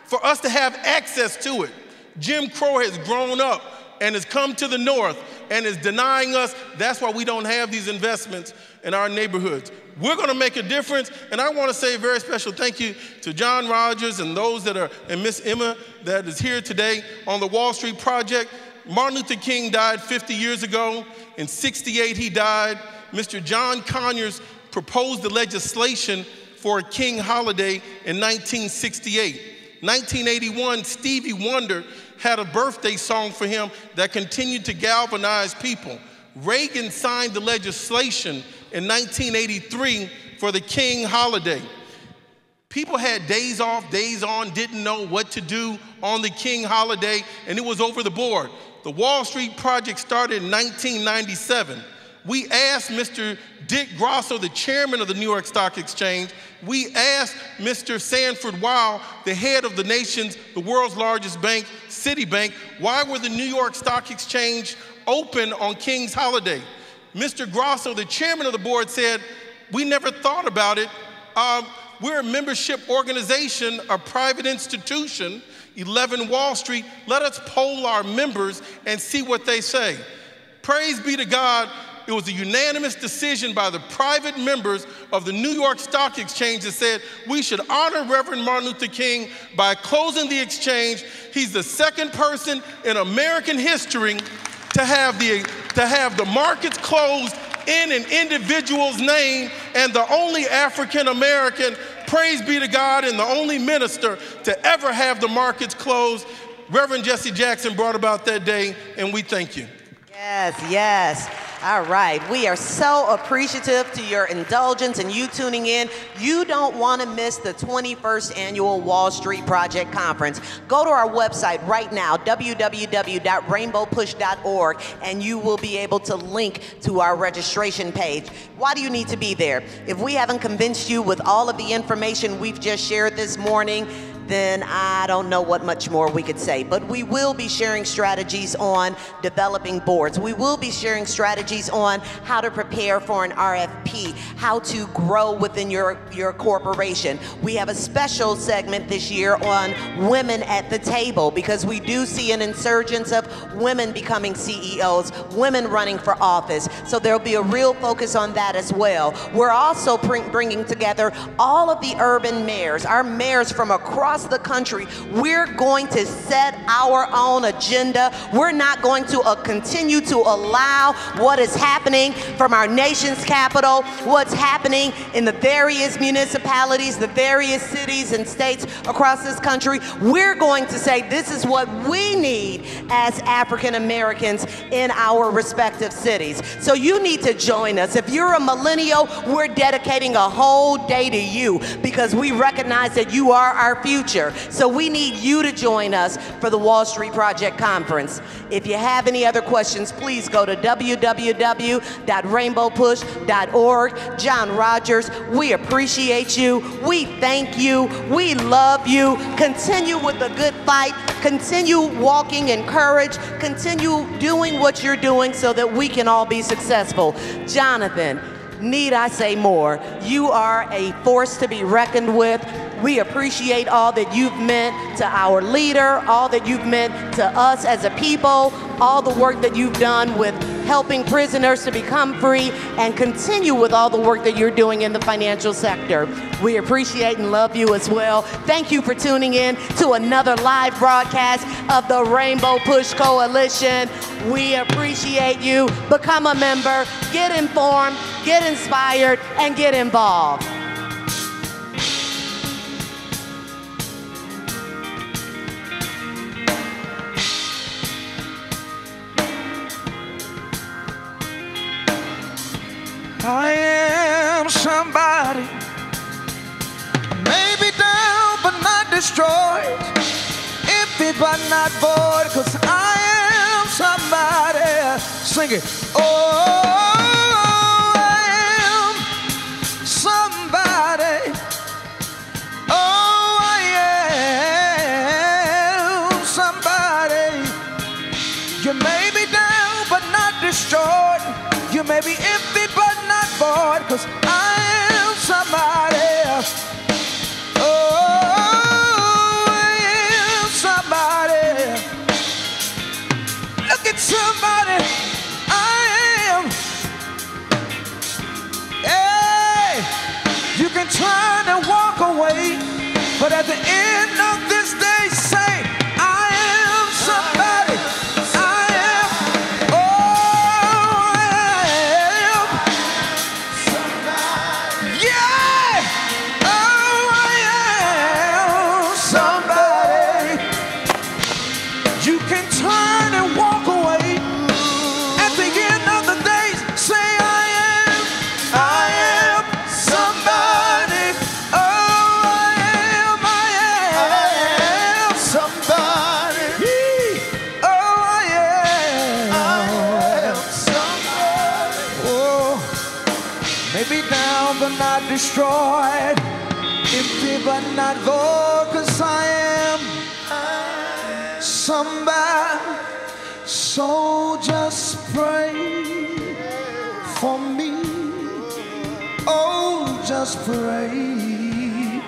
Speaker 7: for us to have access to it. Jim Crow has grown up and has come to the north and is denying us. That's why we don't have these investments in our neighborhoods. We're going to make a difference, and I want to say a very special thank you to John Rogers and those that are, and Miss Emma that is here today on the Wall Street Project. Martin Luther King died 50 years ago. In '68, he died. Mr. John Conyers proposed the legislation for a King holiday in 1968. 1981, Stevie Wonder had a birthday song for him that continued to galvanize people. Reagan signed the legislation in 1983 for the King holiday. People had days off, days on, didn't know what to do on the King holiday, and it was over the board. The Wall Street Project started in 1997. We asked Mr. Dick Grosso, the chairman of the New York Stock Exchange, we asked Mr. Sanford Weill, the head of the world's largest bank, Citibank, why were the New York Stock Exchange open on King's holiday? Mr. Grosso, the chairman of the board, said, we never thought about it. We're a membership organization, a private institution, 11 Wall Street. Let us poll our members and see what they say. Praise be to God, it was a unanimous decision by the private members of the New York Stock Exchange that said we should honor Reverend Martin Luther King by closing the exchange. He's the second person in American history to have the markets closed in an individual's name, and the only African American, praise be to God, and the only minister to ever have the markets closed. Reverend Jesse Jackson brought about that day, and we thank you.
Speaker 1: Yes, yes. All right. We are so appreciative to your indulgence and you tuning in. You don't want to miss the 21st Annual Wall Street Project Conference. Go to our website right now, www.rainbowpush.org, and you will be able to link to our registration page. Why do you need to be there? If we haven't convinced you with all of the information we've just shared this morning, then I don't know what much more we could say. But we will be sharing strategies on developing boards. We will be sharing strategies on how to prepare for an RFP, how to grow within your corporation. We have a special segment this year on women at the table, because we do see an insurgence of women becoming CEOs, women running for office. So there'll be a real focus on that as well. We're also bringing together all of the urban mayors, our mayors from across the country. We're going to set our own agenda. We're not going to continue to allow what is happening from our nation's capital, what's happening in the various municipalities, the various cities and states across this country. We're going to say this is what we need as African Americans in our respective cities. So you need to join us. If you're a millennial, we're dedicating a whole day to you, because we recognize that you are our future. So we need you to join us for the Wall Street Project Conference. If you have any other questions, please go to www.rainbowpush.org. John Rogers, we appreciate you. We thank you. We love you. Continue with the good fight. Continue walking in courage. Continue doing what you're doing so that we can all be successful. Jonathan, need I say more? You are a force to be reckoned with. We appreciate all that you've meant to our leader, all that you've meant to us as a people, all the work that you've done with helping prisoners to become free, and continue with all the work that you're doing in the financial sector. We appreciate and love you as well. Thank you for tuning in to another live broadcast of the Rainbow Push Coalition. We appreciate you. Become a member, get informed, get inspired, and get involved.
Speaker 2: I am somebody, maybe down but not destroyed, empty but not void, 'cause I am somebody. Sing it. Oh, I am somebody. Oh, I 'cause I am somebody. Oh, I am somebody. Look at somebody. I am. Hey, you can try to walk away, but at the end of this day, say, I am somebody. I am. Oh, I am somebody. Yeah. Oh, I am somebody. You can turn and walk away. At the end of the day, say, I am somebody. Oh, I am somebody. Oh, I am somebody. Oh, maybe down but not destroyed, empty but not void, 'cause I am somebody. So just pray for me. Oh, just pray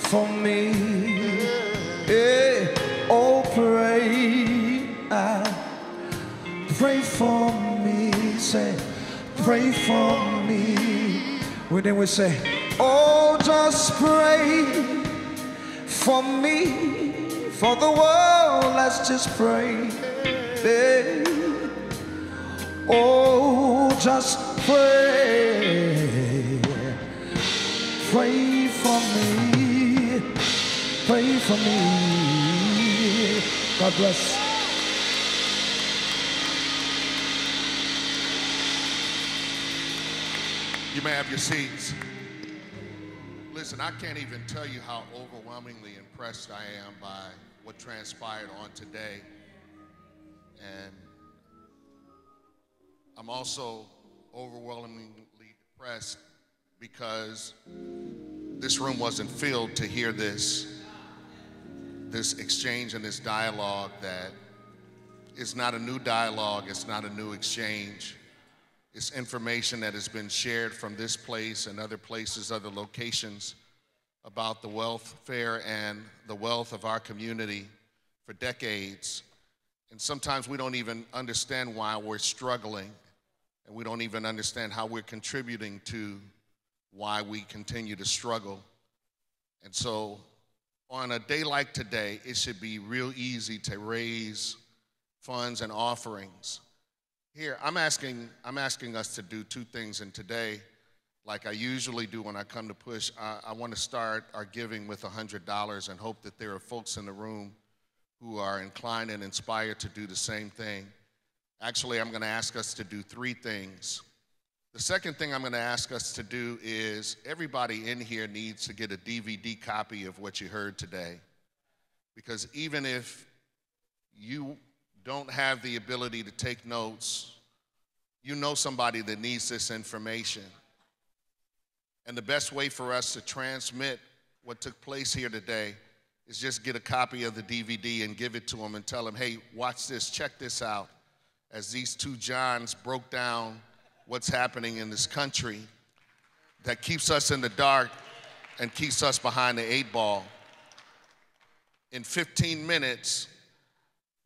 Speaker 2: for me. Yeah. Oh, pray. Pray for me. Say, pray for me. Well, then we say, oh, just pray for me. For the world, let's just pray. Yeah. Oh, just pray. Pray for me. Pray for me. God bless.
Speaker 8: You may have your seats. Listen, I can't even tell you how overwhelmingly impressed I am by what transpired on today. And I'm also overwhelmingly depressed because this room wasn't filled to hear this exchange and this dialogue that is not a new dialogue, it's not a new exchange. It's information that has been shared from this place and other places, other locations about the welfare and the wealth of our community for decades. And sometimes we don't even understand why we're struggling, and we don't even understand how we're contributing to why we continue to struggle. And so on a day like today, it should be real easy to raise funds and offerings. Here, I'm asking us to do two things, and today, like I usually do when I come to Push, I want to start our giving with $100 and hope that there are folks in the room who are inclined and inspired to do the same thing. Actually, I'm going to ask us to do three things. The second thing I'm going to ask us to do is everybody in here needs to get a DVD copy of what you heard today. Because even if you don't have the ability to take notes, you know somebody that needs this information. And the best way for us to transmit what took place here today is just get a copy of the DVD and give it to them and tell them, hey, watch this, check this out. As these two Johns broke down what's happening in this country that keeps us in the dark and keeps us behind the 8 ball. In 15 minutes,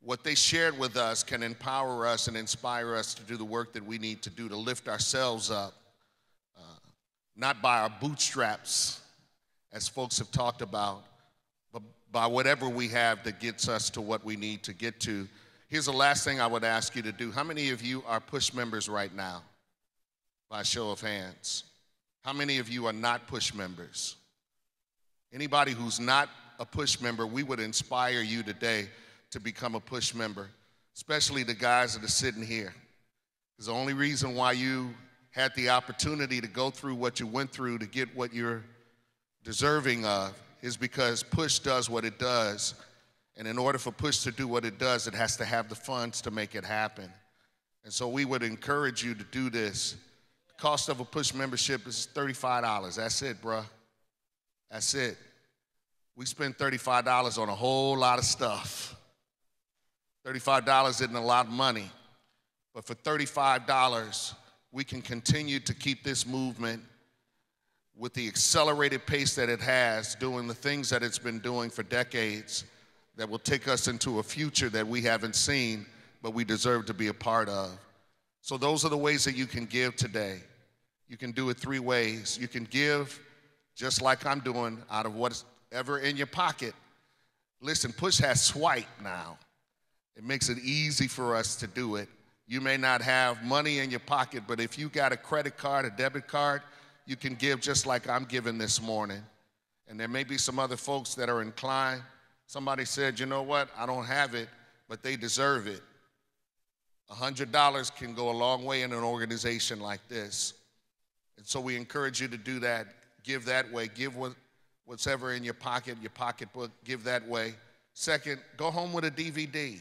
Speaker 8: what they shared with us can empower us and inspire us to do the work that we need to do to lift ourselves up, not by our bootstraps, as folks have talked about, but by whatever we have that gets us to what we need to get to. Here's the last thing I would ask you to do. How many of you are Push members right now? By a show of hands. How many of you are not Push members? Anybody who's not a Push member, we would inspire you today to become a Push member, especially the guys that are sitting here. Because the only reason why you had the opportunity to go through what you went through to get what you're deserving of is because Push does what it does. And in order for Push to do what it does, it has to have the funds to make it happen. And so we would encourage you to do this. The cost of a Push membership is $35. That's it, bruh. That's it. We spend $35 on a whole lot of stuff. $35 isn't a lot of money, but for $35, we can continue to keep this movement with the accelerated pace that it has, doing the things that it's been doing for decades, that will take us into a future that we haven't seen, but we deserve to be a part of. So those are the ways that you can give today. You can do it 3 ways. You can give just like I'm doing out of whatever in your pocket. Listen, Push has Swipe now. It makes it easy for us to do it. You may not have money in your pocket, but if you got a credit card, a debit card, you can give just like I'm giving this morning. And there may be some other folks that are inclined. Somebody said, you know what, I don't have it, but they deserve it. $100 can go a long way in an organization like this. And so we encourage you to do that. Give that way. Give what's ever in your pocket, your pocketbook, give that way. Second, go home with a DVD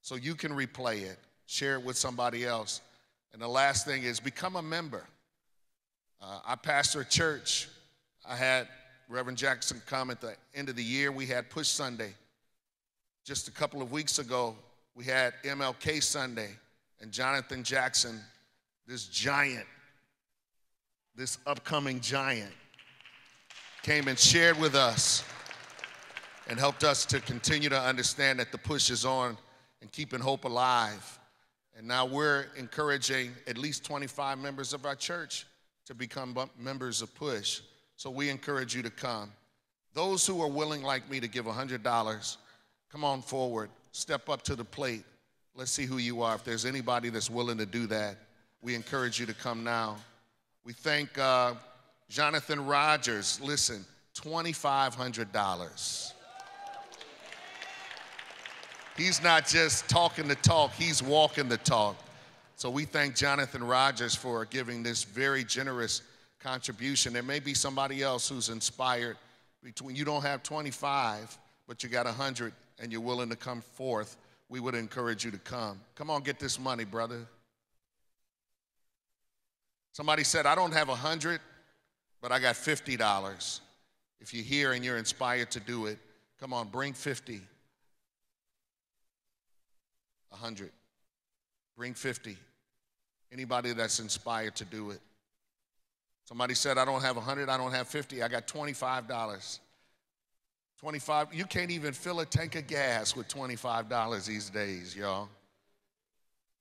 Speaker 8: so you can replay it. Share it with somebody else. And the last thing is become a member. I pastor a church. I had Reverend Jackson come at the end of the year. We had Push Sunday. Just a couple of weeks ago, we had MLK Sunday. And Jonathan Jackson, this giant, this upcoming giant, came and shared with us and helped us to continue to understand that the push is on and keeping hope alive. And now we're encouraging at least 25 members of our church to become members of Push. So we encourage you to come. Those who are willing like me to give $100, come on forward, step up to the plate. Let's see who you are. If there's anybody that's willing to do that, we encourage you to come now. We thank Jonathan Rogers. Listen, $2,500. He's not just talking the talk, he's walking the talk. So we thank Jonathan Rogers for giving this very generous contribution. There may be somebody else who's inspired between, you don't have 25, but you got 100 and you're willing to come forth. We would encourage you to come. Come on, get this money, brother. Somebody said, I don't have 100, but I got $50. If you're here and you're inspired to do it, come on, bring 50. 100. Bring 50. Anybody that's inspired to do it. Somebody said, I don't have 100, I don't have 50, I got $25. 25, you can't even fill a tank of gas with $25 these days, y'all.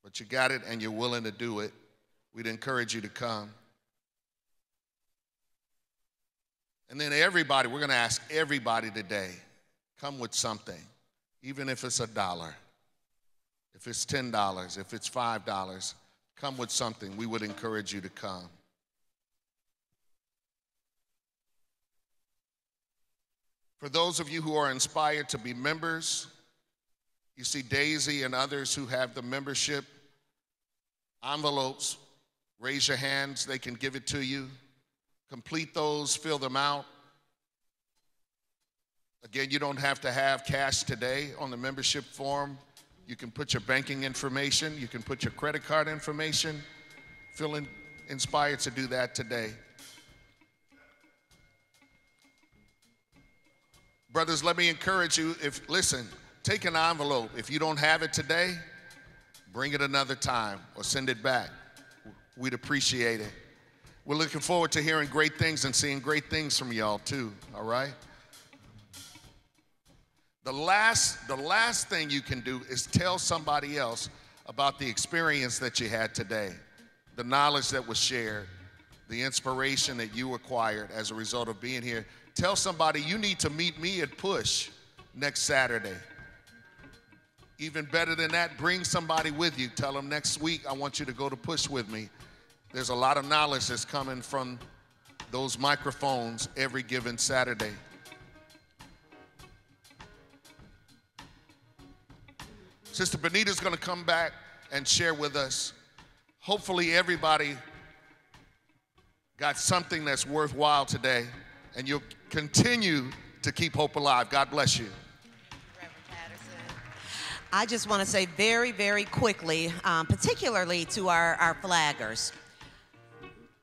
Speaker 8: But you got it and you're willing to do it. We'd encourage you to come. And then everybody, we're going to ask everybody today, come with something, even if it's $1, if it's $10, if it's $5, come with something. We would encourage you to come. For those of you who are inspired to be members, you see Daisy and others who have the membership envelopes. Raise your hands, they can give it to you. Complete those, fill them out. Again, you don't have to have cash today on the membership form. You can put your banking information, you can put your credit card information. Feel inspired to do that today. Brothers, let me encourage you, listen, take an envelope. If you don't have it today, bring it another time or send it back. We'd appreciate it. We're looking forward to hearing great things and seeing great things from y'all too, all right? The last thing you can do is tell somebody else about the experience that you had today, the knowledge that was shared, the inspiration that you acquired as a result of being here. Tell somebody you need to meet me at Push next Saturday. Even better than that, bring somebody with you. Tell them next week I want you to go to Push with me. There's a lot of knowledge that's coming from those microphones every given Saturday. Sister Benita's going to come back and share with us. Hopefully everybody got something that's worthwhile today, and you'll continue to keep hope alive. God bless you.
Speaker 1: Reverend Patterson. I just want to say very, very quickly, particularly to our flaggers,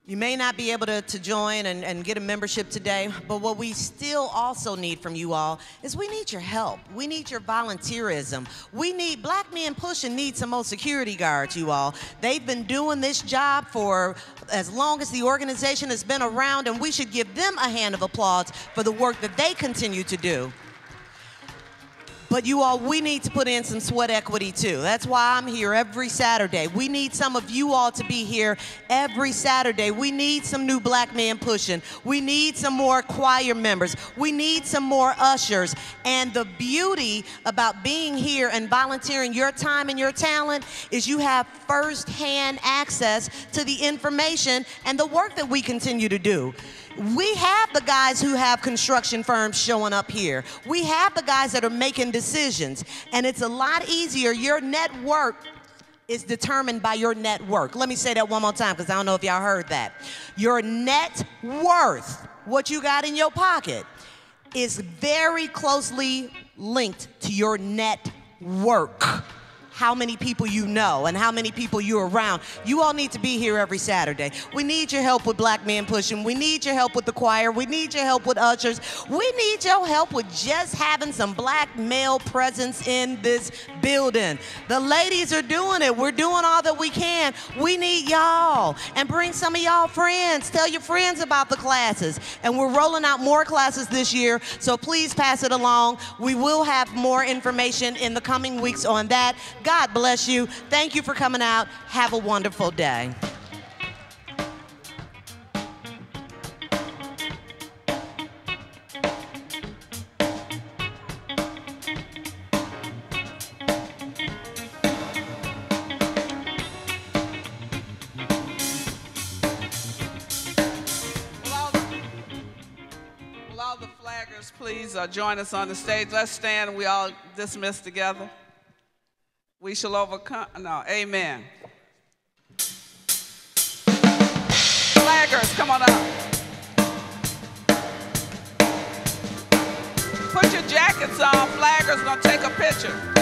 Speaker 1: You may not be able to join and get a membership today, but what we still also need from you all is we need your help. We need your volunteerism. We need, Black Men Pushing needs some more security guards, you all. They've been doing this job for as long as the organization has been around, and we should give them a hand of applause for the work that they continue to do. But you all, we need to put in some sweat equity too. That's why I'm here every Saturday. We need some of you all to be here every Saturday. We need some new Black Men Pushing. We need some more choir members. We need some more ushers. And the beauty about being here and volunteering your time and your talent is you have firsthand access to the information and the work that we continue to do. We have the guys who have construction firms showing up here. We have the guys that are making decisions. And it's a lot easier. Your net worth is determined by your net worth. Let me say that one more time because I don't know if y'all heard that. Your net worth, what you got in your pocket, is very closely linked to your net work. How many people you know and how many people you're around. You all need to be here every Saturday. We need your help with Black Men Pushing. We need your help with the choir. We need your help with ushers. We need your help with just having some Black male presence in this building. The ladies are doing it. We're doing all that we can. We need y'all. And bring some of y'all friends. Tell your friends about the classes. And we're rolling out more classes this year, so please pass it along. We will have more information in the coming weeks on that. God bless you. Thank you for coming out. Have a wonderful day.
Speaker 4: Will all the flaggers please join us on the stage? Let's stand and we all dismiss together. We shall overcome. No, amen. Flaggers, come on up. Put your jackets on. Flaggers gonna take a picture.